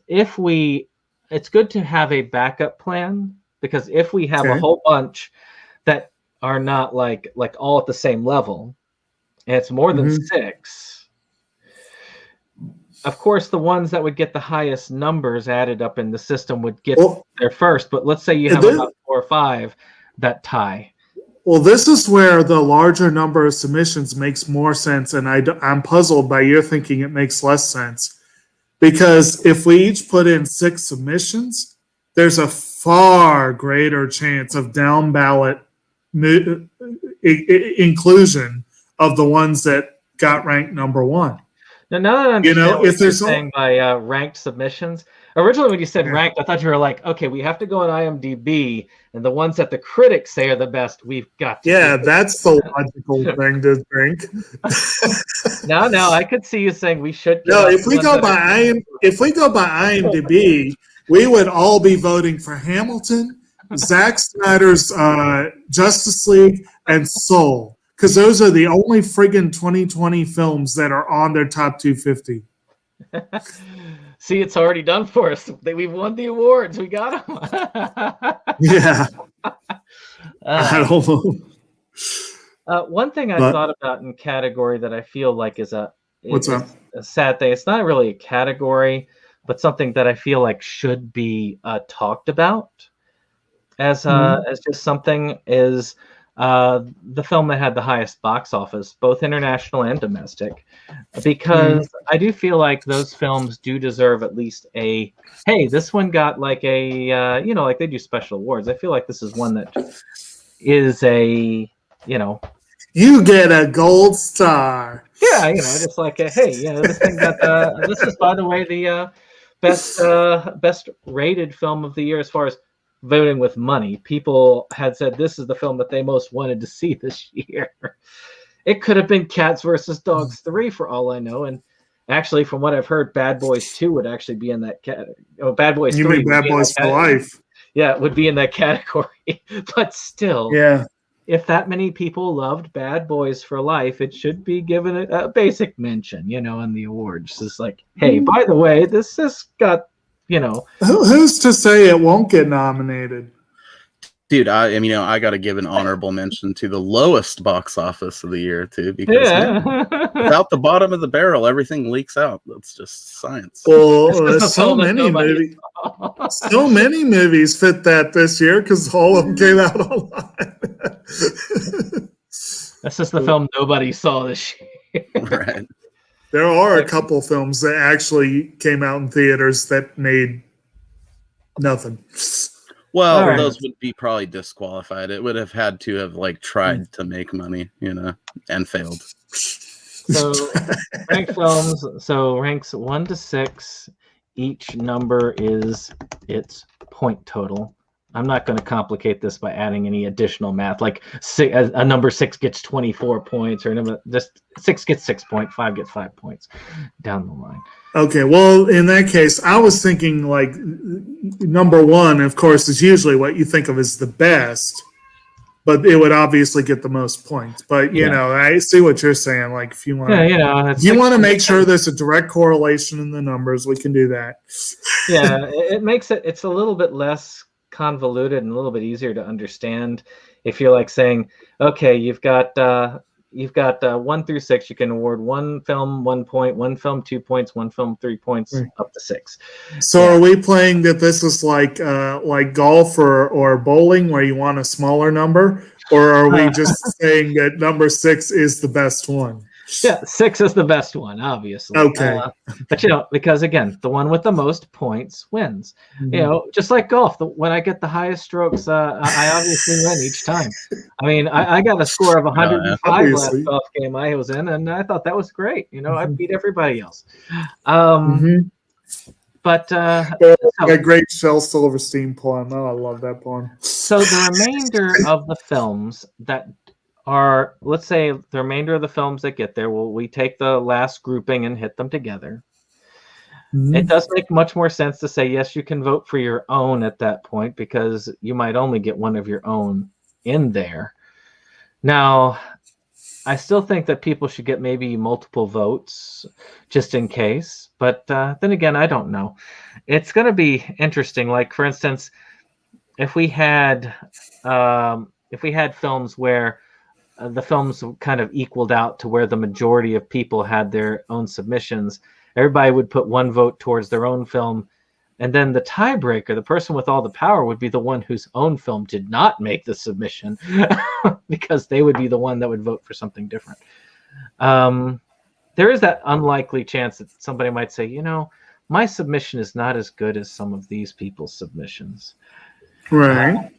if it's good to have a backup plan, because if we have a whole bunch that are not like all at the same level, and it's more than 6, of course the ones that would get the highest numbers added up in the system would get there first. But let's say you have about 4 or 5 that tie. Well, this is where the larger number of submissions makes more sense, and I'm puzzled by your thinking it makes less sense. Because if we each put in 6 submissions, there's a far greater chance of down ballot inclusion of the ones that got ranked number 1. Now that I understand what you're saying by ranked submissions, originally when you said ranked, I thought you were like, okay, we have to go on IMDb, and the ones that the critics say are the best, we've got to. Yeah, that's the logical thing to think. No, I could see you saying we should. No, if we go by IMDb, we would all be voting for Hamilton, Zack Snyder's Justice League, and Soul. Because those are the only friggin' 2020 films that are on their top 250. See, it's already done for us. We've won the awards. We got them. Yeah. I don't know. One thing I thought about in category that I feel like is a sad thing. It's not really a category, but something that I feel like should be talked about as just something is the film that had the highest box office, both international and domestic, because I do feel like those films do deserve at least a, hey, this one got like a, like they do special awards. I feel like this is one that is a, you get a gold star. Yeah, just like a, hey, this thing got this is, by the way, the best rated film of the year as far as voting with money. People had said this is the film that they most wanted to see this year. It could have been Cats vs. Dogs 3 for all I know, and actually, from what I've heard, Bad Boys 2 would actually be in that category. Oh, Bad Boys 3. You mean Bad Boys for Life? Yeah, it would be in that category. But still, if that many people loved Bad Boys for Life, it should be given a basic mention, in the awards. It's like, hey, by the way, this has got. Who's to say it won't get nominated? Dude, I got to give an honorable mention to the lowest box office of the year too, because without the bottom of the barrel, everything leaks out. That's just science. Well, so many movies fit that this year because all of them came out online. That's just the film nobody saw this year. Right. There are a couple films that actually came out in theaters that made nothing. Well, those would be probably disqualified. It would have had to have tried to make money, and failed. So ranked films. So ranks 1 to 6. Each number is its point total. I'm not going to complicate this by adding any additional math. Like a number 6 gets 24 points, or just 6 gets 6 points, 5 gets 5 points down the line. Okay, well, in that case, I was thinking like number 1, of course, is usually what you think of as the best, but it would obviously get the most points. But you know, I see what you're saying. Like if you want, you want to make sure there's a direct correlation in the numbers, we can do that. Yeah, it makes it's a little bit less convoluted and a little bit easier to understand if you're like saying, okay, you've got 1 through 6, you can award one film 1 point, one film 2 points, one film 3 points, up to 6. So are we playing that this is like golf or bowling where you want a smaller number, or are we just saying that number 6 is the best one? Yeah, 6 is the best one, obviously. Okay. But because again, the one with the most points wins. Mm-hmm. Just like golf, when I get the highest strokes, I obviously win each time. I mean, I got a score of 105 last golf game I was in, and I thought that was great. I beat everybody else. But a great Shel Silverstein poem. Oh, I love that poem. So the remainder of the films that are, let's say, the remainder of the films that get there, we take the last grouping and hit them together. It does make much more sense to say, yes, you can vote for your own at that point, because you might only get one of your own in there. Now, I still think that people should get maybe multiple votes just in case. But then again, I don't know. It's going to be interesting. Like, for instance, if we had films where the films kind of equaled out to where the majority of people had their own submissions, everybody would put one vote towards their own film, and then the tiebreaker, the person with all the power, would be the one whose own film did not make the submission, because they would be the one that would vote for something different. There is that unlikely chance that somebody might say, my submission is not as good as some of these people's submissions. Right.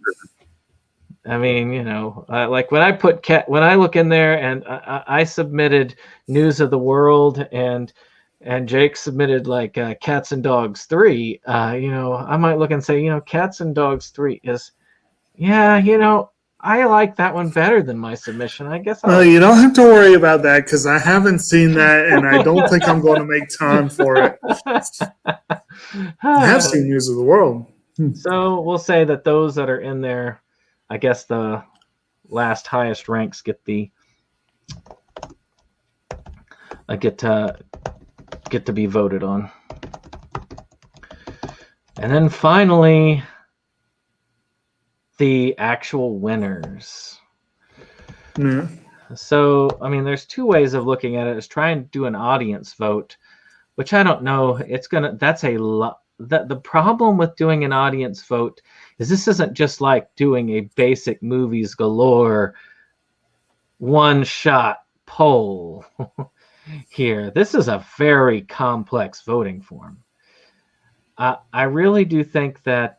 I mean, like when I look in there and I submitted News of the World and Jake submitted like Cats and Dogs 3, I might look and say, Cats and Dogs 3 is, I like that one better than my submission. I guess. You don't have to worry about that, because I haven't seen that, and I don't think I'm going to make time for it. I have seen News of the World. So we'll say that those that are in there, I guess the last highest ranks get to be voted on. And then finally, the actual winners. Yeah. So, I mean, there's 2 ways of looking at it. Is try and do an audience vote, which I don't know. That's a lot. The problem with doing an audience vote is this isn't just like doing a basic movies galore one-shot poll here. This is a very complex voting form. I really do think that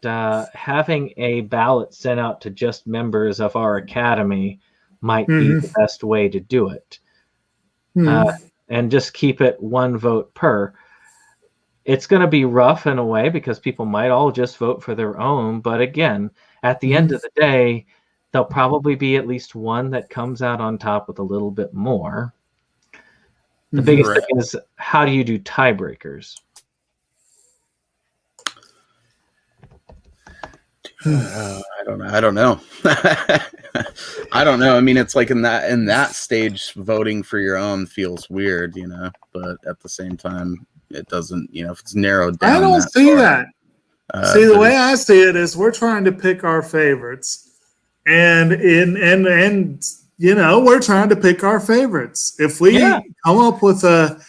having a ballot sent out to just members of our academy might be the best way to do it. And just keep it one vote per. It's going to be rough in a way because people might all just vote for their own. But again, at the end of the day, there'll probably be at least one that comes out on top with a little bit more. The biggest thing is, how do you do tiebreakers? I don't know. I don't know. I mean, it's like in that stage, voting for your own feels weird, but at the same time, it doesn't, if it's narrowed down. I don't see that. See, the way I see it is we're trying to pick our favorites, and we're trying to pick our favorites. If we come up with a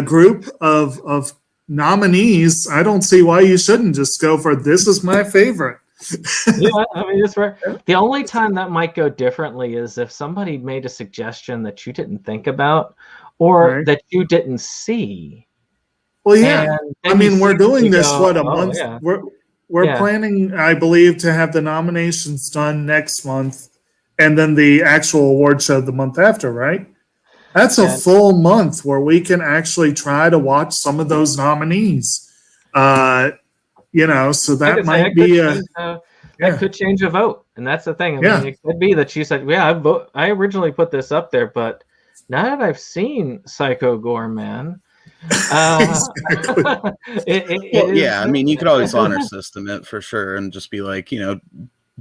group of nominees, I don't see why you shouldn't just go for this is my favorite. Yeah, I mean, that's right. The only time that might go differently is if somebody made a suggestion that you didn't think about or that you didn't see. Well, yeah. I mean, we're doing this a month. Yeah. We're planning, I believe, to have the nominations done next month, and then the actual award show the month after, right? That's a full month where we can actually try to watch some of those nominees. So that might be that could change a vote, and that's the thing. I mean, it could be that she said, "Yeah, I originally put this up there, but now that I've seen Psycho Gorman." I mean, you could always honor system it for sure and just be like,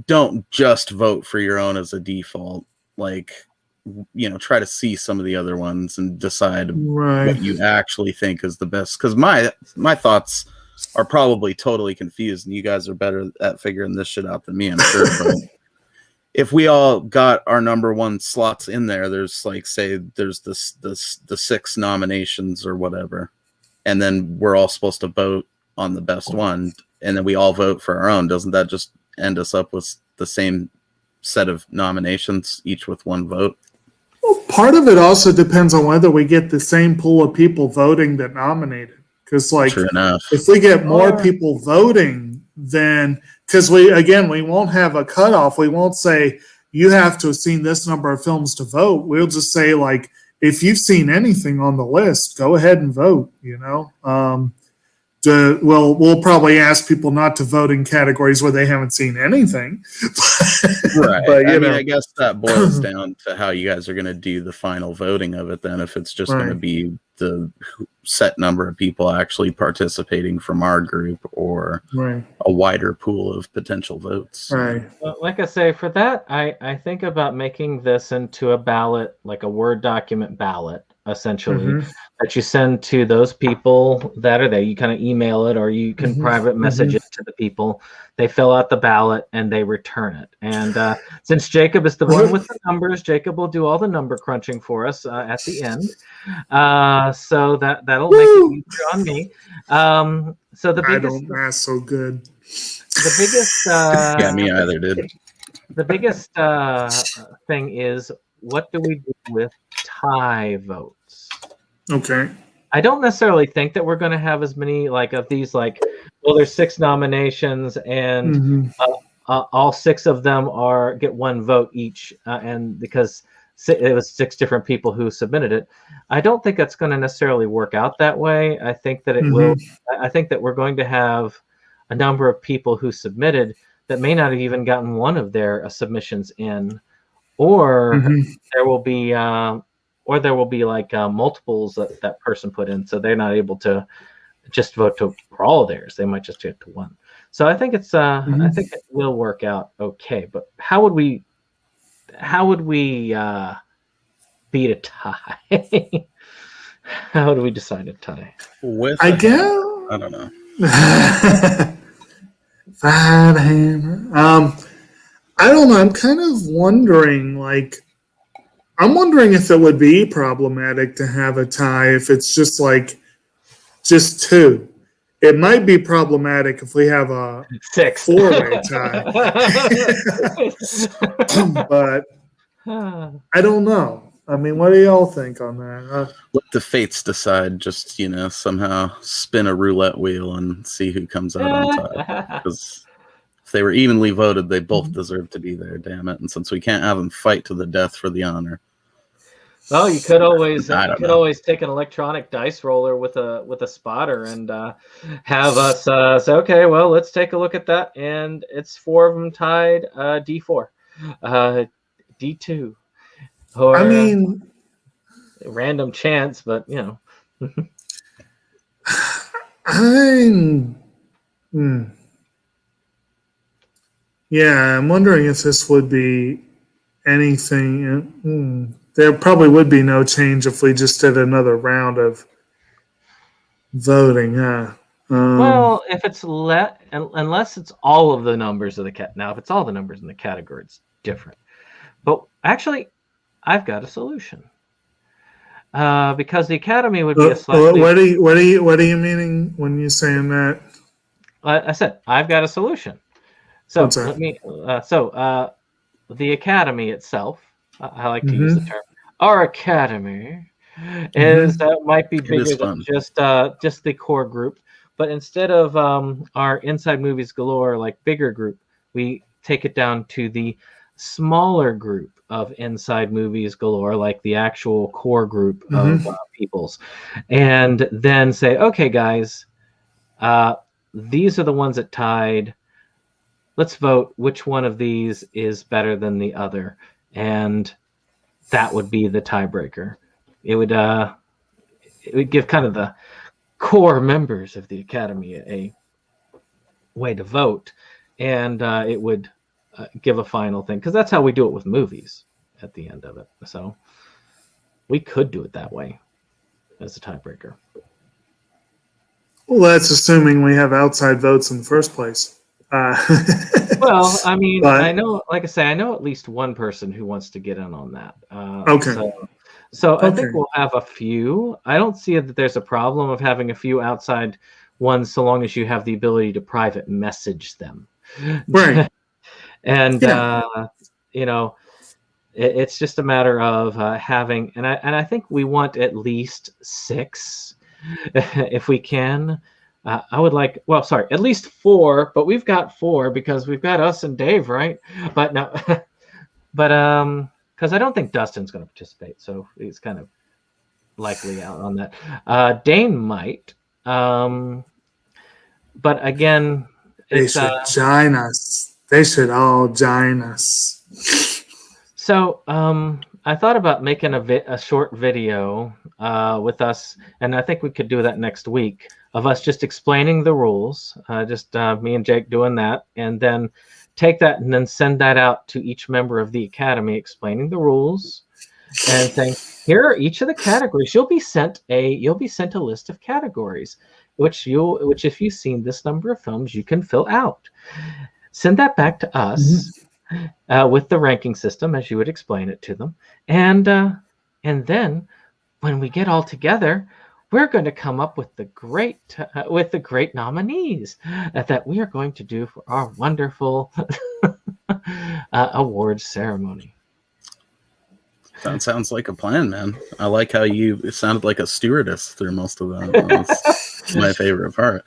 don't just vote for your own as a default. Like, try to see some of the other ones and decide what you actually think is the best. Because my thoughts are probably totally confused, and you guys are better at figuring this shit out than me, I'm sure. But if we all got our number one slots in there, there's like, say, there's the 6 nominations or whatever, and then we're all supposed to vote on the best one, and then we all vote for our own. Doesn't that just end us up with the same set of nominations, each with one vote? Well, part of it also depends on whether we get the same pool of people voting that nominated. Because, like, if we get more people voting, then because we won't have a cutoff. We won't say you have to have seen this number of films to vote. We'll just say, like, if you've seen anything on the list, go ahead and vote. We'll probably ask people not to vote in categories where they haven't seen anything. Right. But, I guess that boils down to how you guys are going to do the final voting of it then, if it's just going to be the set number of people actually participating from our group or a wider pool of potential votes. Right. Well, like I say, for that, I think about making this into a ballot, like a Word document ballot, essentially, that you send to those people that are there. You kind of email it, or you can private message it to the people. They fill out the ballot and they return it. And since Jacob is the one with the numbers, Jacob will do all the number crunching for us at the end. So that'll make it easier on me. So the biggest, I don't math so good. The biggest yeah, me either, dude. The biggest thing is, what do we do with tie votes? Okay. I don't necessarily think that we're going to have as many of these, there's 6 nominations and all 6 of them get 1 vote each, and because it was 6 different people who submitted it. I don't think that's going to necessarily work out that way. I think that it will. I think that we're going to have a number of people who submitted that may not have even gotten one of their submissions in, or there will be multiples that person put in, so they're not able to just vote for all of theirs. They might just get to 1. So I think it's I think it will work out okay. But how would we beat a tie? How do we decide a tie? I guess I don't know. Fat hammer. I don't know. I'm kind of wondering, I'm wondering if it would be problematic to have a tie if it's just 2. It might be problematic if we have a 6 4-way tie. But I don't know. I mean, what do y'all think on that? Let the fates decide. Just, somehow spin a roulette wheel and see who comes out on top. Because if they were evenly voted, they both deserve to be there, damn it. And since we can't have them fight to the death for the honor. Well, you could always always take an electronic dice roller with a spotter and have us say, okay, well, let's take a look at that, and it's 4 of them tied, D4, D2, or random chance, but I'm wondering if this would be anything. There probably would be no change if we just did another round of voting, huh? Well, if it's unless it's all of the numbers of the cat. Now, if it's all the numbers in the category, it's different. But actually, I've got a solution. Because the Academy would be a slightly. What are you meaning when you're saying that? I said I've got a solution. So let me. The Academy itself. I like to use the term. Our Academy might be bigger than just the core group, but instead of our Inside Movies Galore bigger group, we take it down to the smaller group of Inside Movies Galore, like the actual core group of peoples, and then say, okay, guys, these are the ones that tied. Let's vote which one of these is better than the other, and that would be the tiebreaker. It would give kind of the core members of the Academy a way to vote, and it would give a final thing, because that's how we do it with movies at the end of it. So we could do it that way as a tiebreaker. Well, that's assuming we have outside votes in the first place. Well, I mean, I know, like I say, I know at least one person who wants to get in on that. Okay. So I think we'll have a few. I don't see that there's a problem of having a few outside ones, so long as you have the ability to private message them. Right. And you know, it's just a matter of having, and I think we want at least 6 if we can. I would like, well, sorry, at least 4, but we've got 4 because we've got us and Dave, right? But no, but because I don't think Dustin's going to participate, so he's kind of likely out on that. Dane might, but again, they should join us. They should all join us. So I thought about making a short video with us, and I think we could do that next week, of us just explaining the rules, just me and Jake doing that, and then take that and then send that out to each member of the Academy, explaining the rules and saying, here are each of the categories. You'll be sent a list of categories, which if you've seen this number of films, you can fill out. Send that back to us with the ranking system as you would explain it to them, and then when we get all together, we're going to come up with the great nominees that we are going to do for our wonderful awards ceremony. That sounds like a plan, man. I like how you sounded like a stewardess through most of that. That's my favorite part.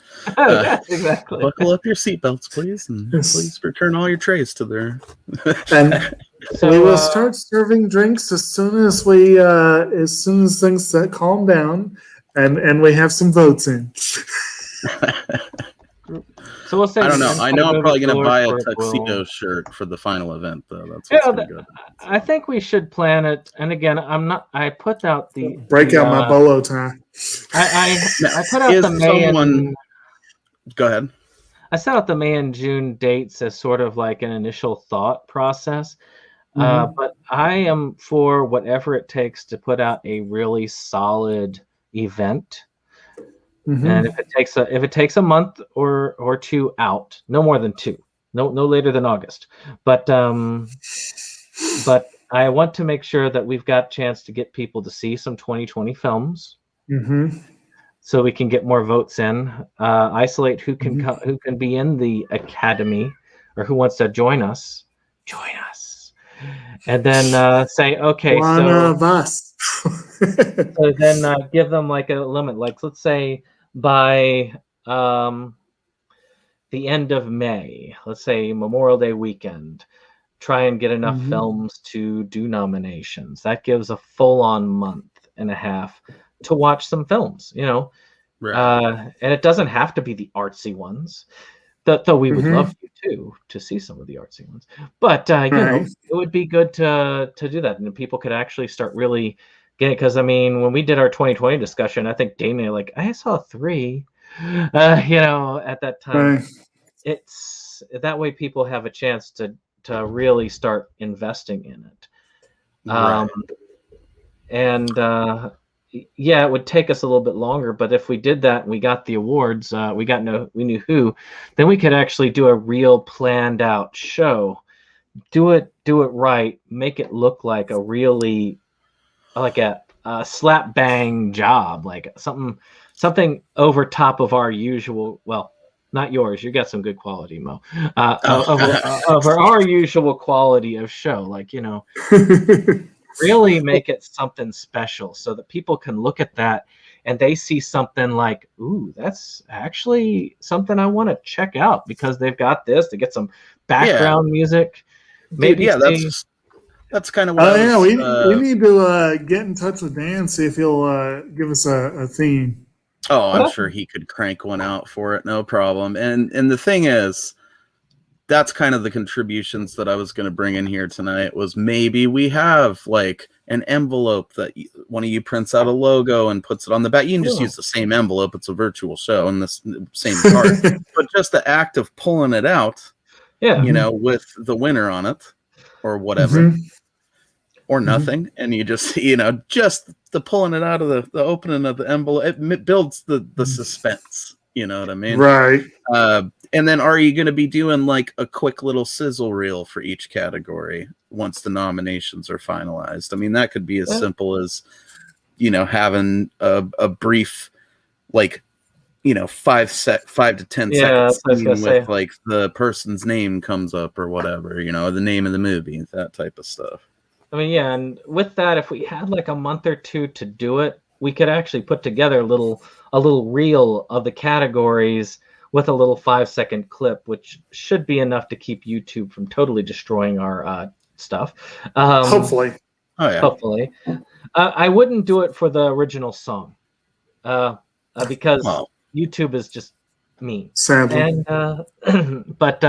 Exactly. Buckle up your seatbelts, please, and please return all your trays to their. And so, we will start serving drinks as soon as things calm down, and we have some votes in. So we'll say, I don't know. I know I'm probably going to buy a tuxedo shirt for the final event, though. That's what's good. I think we should plan it. And again, I put out the break out my bolo tie. I put out the May. Go ahead. I set out the May and June dates as sort of like an initial thought process. But I am for whatever it takes to put out a really solid event. And if it takes a month or 2 out, no more than 2, no later than August. But I want to make sure that we've got a chance to get people to see some 2020 films, so we can get more votes in. Isolate who can who can be in the Academy, or who wants to join us. And then say, okay, one of us. So then give them like a limit, like let's say by the end of May, let's say Memorial Day weekend, try and get enough films to do nominations. That gives a full-on month and a half to watch some films, right. And it doesn't have to be the artsy ones, though we would love you to see some of the artsy ones. But it would be good to do that, and people could actually start really getting it. Because I mean, when we did our 2020 discussion, I think Damien I saw 3, at that time. Right. It's that way people have a chance to really start investing in it. Right. It would take us a little bit longer, but if we did that and we got the awards, we knew who, then we could actually do a real planned out show. Do it right, make it look like a really like a slap bang job, like something over top of our usual, well, not yours, you got some good quality, Mo, over our usual quality of show, really make it something special so that people can look at that and they see something like, ooh, that's actually something I want to check out, because they've got this, they get some background music. Maybe that's kind of what we need to get in touch with Dan, see if he'll give us a theme. Oh, I'm sure he could crank one out for it, no problem. And the thing is, that's kind of the contributions that I was going to bring in here tonight, was maybe we have like an envelope that one of you prints out a logo and puts it on the back. You can just use the same envelope. It's a virtual show and the same card. But just the act of pulling it out, with the winner on it or whatever, or nothing. And you just, just the pulling it out of the opening of the envelope, it builds the suspense. You know what I mean? Right. And then are you going to be doing like a quick little sizzle reel for each category once the nominations are finalized? I mean, that could be as simple as, having a brief, like, 5 to 10 seconds with like the person's name comes up or whatever, the name of the movie, that type of stuff. I mean, yeah. And with that, if we had like a month or two to do it, we could actually put together a little reel of the categories with a little 5-second clip, which should be enough to keep YouTube from totally destroying our stuff. Hopefully. Oh, yeah. Hopefully. I wouldn't do it for the original song because YouTube is just mean. Sadly. And, but,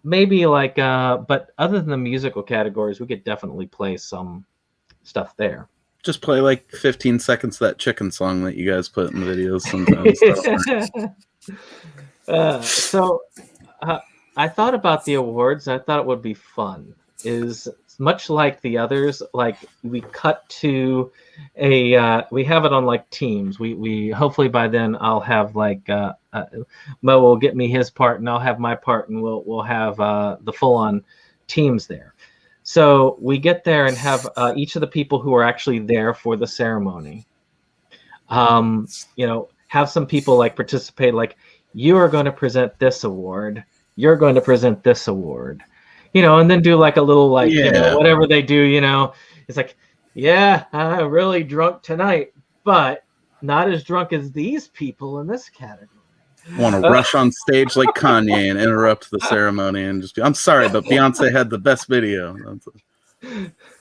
maybe like, but other than the musical categories, we could definitely play some stuff there. Just play like 15 seconds of that chicken song that you guys put in the videos sometimes. So I thought about the awards. I thought it would be fun. Is much like the others, like we cut to we have it on like teams. We hopefully by then I'll have like Mo will get me his part and I'll have my part, and we'll have the full on teams there. So we get there and have each of the people who are actually there for the ceremony, have some people like participate, like you are going to present this award, you're going to present this award, and then do like a little like, whatever they do, it's like, I'm really drunk tonight, but not as drunk as these people in this category. Want to rush on stage like Kanye and interrupt the ceremony and just be, I'm sorry, but Beyonce had the best video.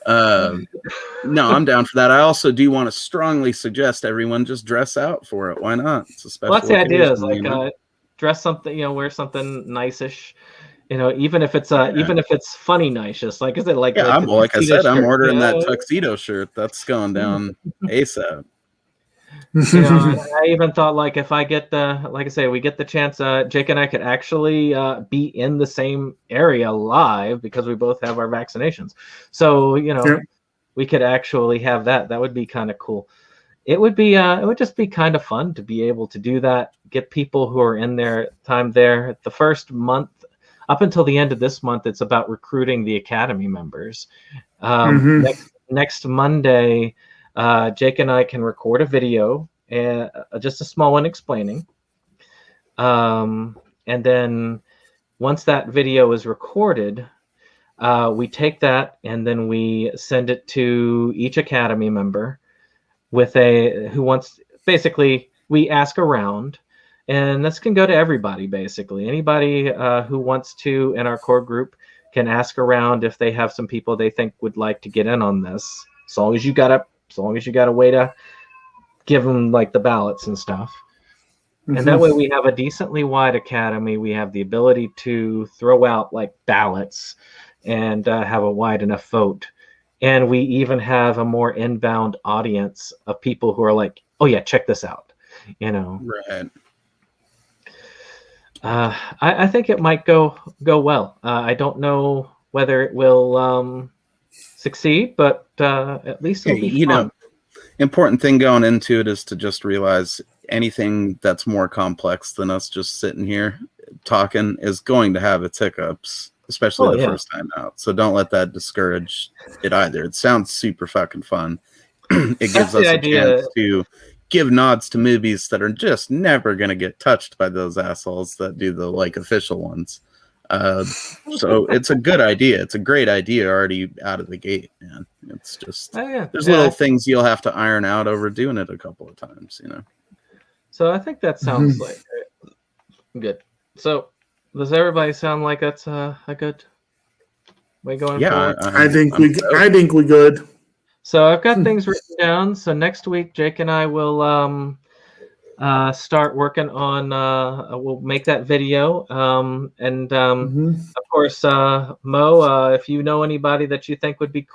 No, I'm down for that. I also do want to strongly suggest everyone just dress out for it. Why not? It's a special that's the idea, is like dress something, wear something nice-ish, even if it's even if it's funny nice, just like I said, like I'm ordering that tuxedo shirt. That's going down ASAP. I even thought like if I get we get the chance, Jake and I could actually be in the same area live because we both have our vaccinations. So we could actually have that. That would be kind of cool. It would be it would just be kind of fun to be able to do that. Get people who are in their time there. The first month up until the end of this month, it's about recruiting the Academy members. Next Monday, Jake and I can record a video, just a small one explaining. And then once that video is recorded, we take that and then we send it to each Academy member with who wants, basically we ask around, and this can go to everybody, basically. Anybody who wants to in our core group can ask around if they have some people they think would like to get in on this. As long as you got a way to give them like the ballots and stuff. And that way we have a decently wide Academy. We have the ability to throw out like ballots and have a wide enough vote. And we even have a more inbound audience of people who are like, oh yeah, check this out. Right. I think it might go well. I don't know whether it will succeed, but at least it'll be fun. Important thing going into it is to just realize anything that's more complex than us just sitting here talking is going to have its hiccups, especially the first time out. So don't let that discourage it either. It sounds super fucking fun. It gives us a chance to give nods to movies that are just never going to get touched by those assholes that do the like official ones. So it's a good idea. It's a great idea already out of the gate, man. It's just there's little things you'll have to iron out over doing it a couple of times, So I think that sounds like good. So does everybody sound like that's a good We going forward? I think we good. So I've got things written down. So next week, Jake and I will start working on. We'll make that video. Of course, Mo, if you know anybody that you think would be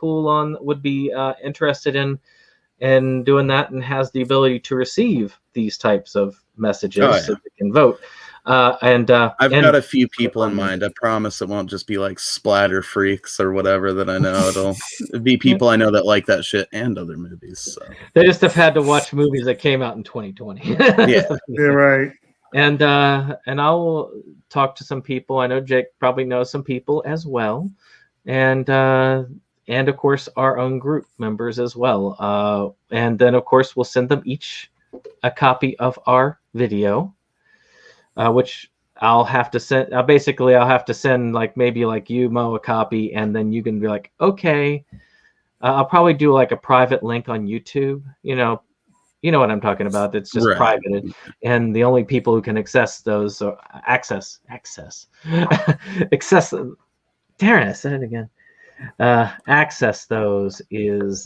interested in doing that and has the ability to receive these types of messages, so they can vote. I've got a few people in mind. I promise it won't just be like splatter freaks or whatever that I know. It'll be people I know that like that shit and other movies. So. They just have had to watch movies that came out in 2020. Yeah, right. And I'll talk to some people. I know Jake probably knows some people as well, and of course our own group members as well. And then of course we'll send them each a copy of our video. Which I'll have to send. Basically, I'll have to send maybe you, Mo, a copy, and then you can be like, okay. I'll probably do a private link on YouTube. You know what I'm talking about. It's just private, and the only people who can access those or access. Darren, I said it again. Access those is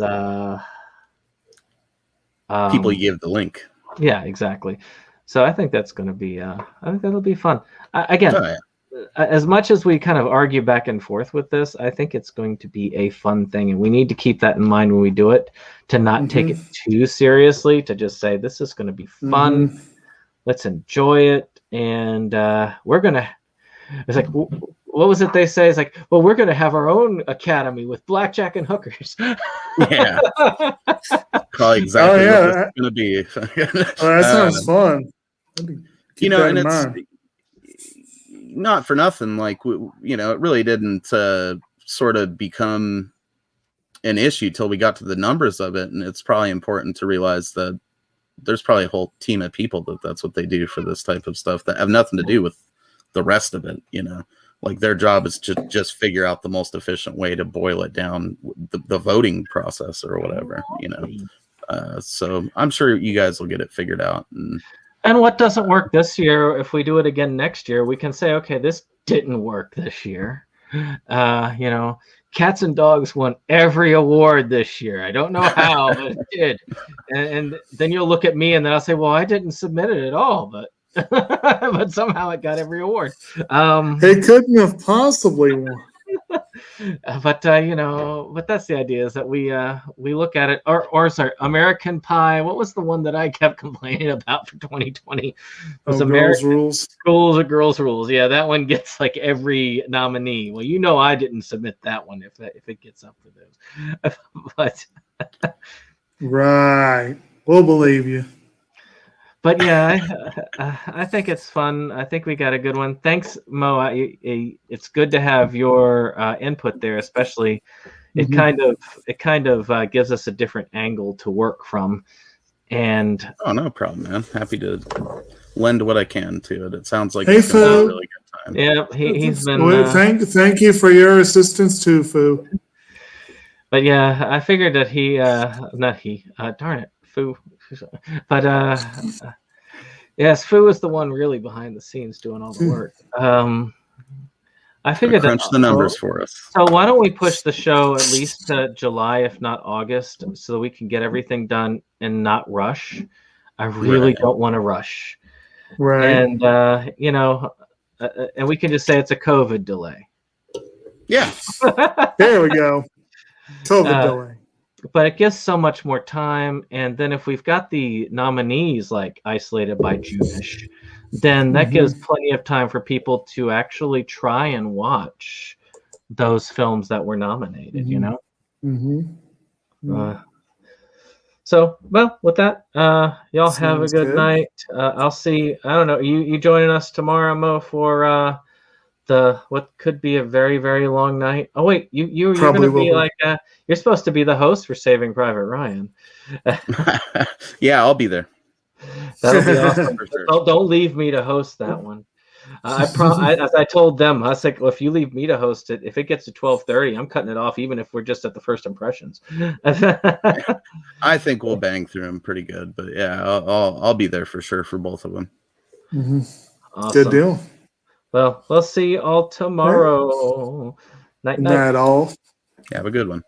people you give the link. Yeah, exactly. So I think that's going to be. I think that'll be fun. As much as we kind of argue back and forth with this, I think it's going to be a fun thing, and we need to keep that in mind when we do it. To not take it too seriously. To just say this is going to be fun. Let's enjoy it, and we're gonna. It's like, what was it they say? It's like, well, we're going to have our own academy with blackjack and hookers. Yeah, probably exactly what it's going to be. That sounds fun. And it's not for nothing. It really didn't sort of become an issue till we got to the numbers of it, and it's probably important to realize that there's probably a whole team of people that's what they do for this type of stuff that have nothing to do with the rest of it. Their job is to just figure out the most efficient way to boil it down, the voting process or whatever. So I'm sure you guys will get it figured out. And what doesn't work this year, if we do it again next year, we can say, okay, this didn't work this year. Cats and Dogs won every award this year. I don't know how, but it did. And then you'll look at me and then I'll say, well, I didn't submit it at all, but but somehow it got every award. It couldn't have possibly won. But that's the idea, is that we look at it, or sorry, American Pie. What was the one that I kept complaining about for 2020? Was Girls Rules. Schools or Girls Rules? Yeah, that one gets every nominee. Well, I didn't submit that one if it gets up for those. But right, we'll believe you. But yeah, I think it's fun. I think we got a good one. Thanks, Mo. It's good to have your input there, especially. It kind of gives us a different angle to work from. And no problem, man. Happy to lend what I can to it. It sounds like it's been a really good time. Yeah, he's been. Thank you for your assistance too, Fu. But yeah, I figured that darn it, Fu. But yes, Fu is the one really behind the scenes doing all the work. I figured crunch the numbers for us. So why don't we push the show at least to July, if not August, so that we can get everything done and not rush. I really don't want to rush. Right. And and we can just say it's a COVID delay. Yeah. There we go. COVID delay. But it gives so much more time, and then if we've got the nominees isolated by June-ish, then that gives plenty of time for people to actually try and watch those films that were nominated. So, well, with that, y'all have a good night. I'll see. I don't know. You joining us tomorrow, Mo, for what could be a very, very long night. Oh wait, you're going to be you're supposed to be the host for Saving Private Ryan. Yeah, I'll be there. That'll be awesome. Don't leave me to host that one. As I told them, I was like, well, if you leave me to host it, if it gets to 12:30, I'm cutting it off, even if we're just at the first impressions. I think we'll bang through them pretty good, but yeah, I'll be there for sure for both of them. Awesome. Good deal. Well, we'll see you all tomorrow. Night, Not at all. Have a good one.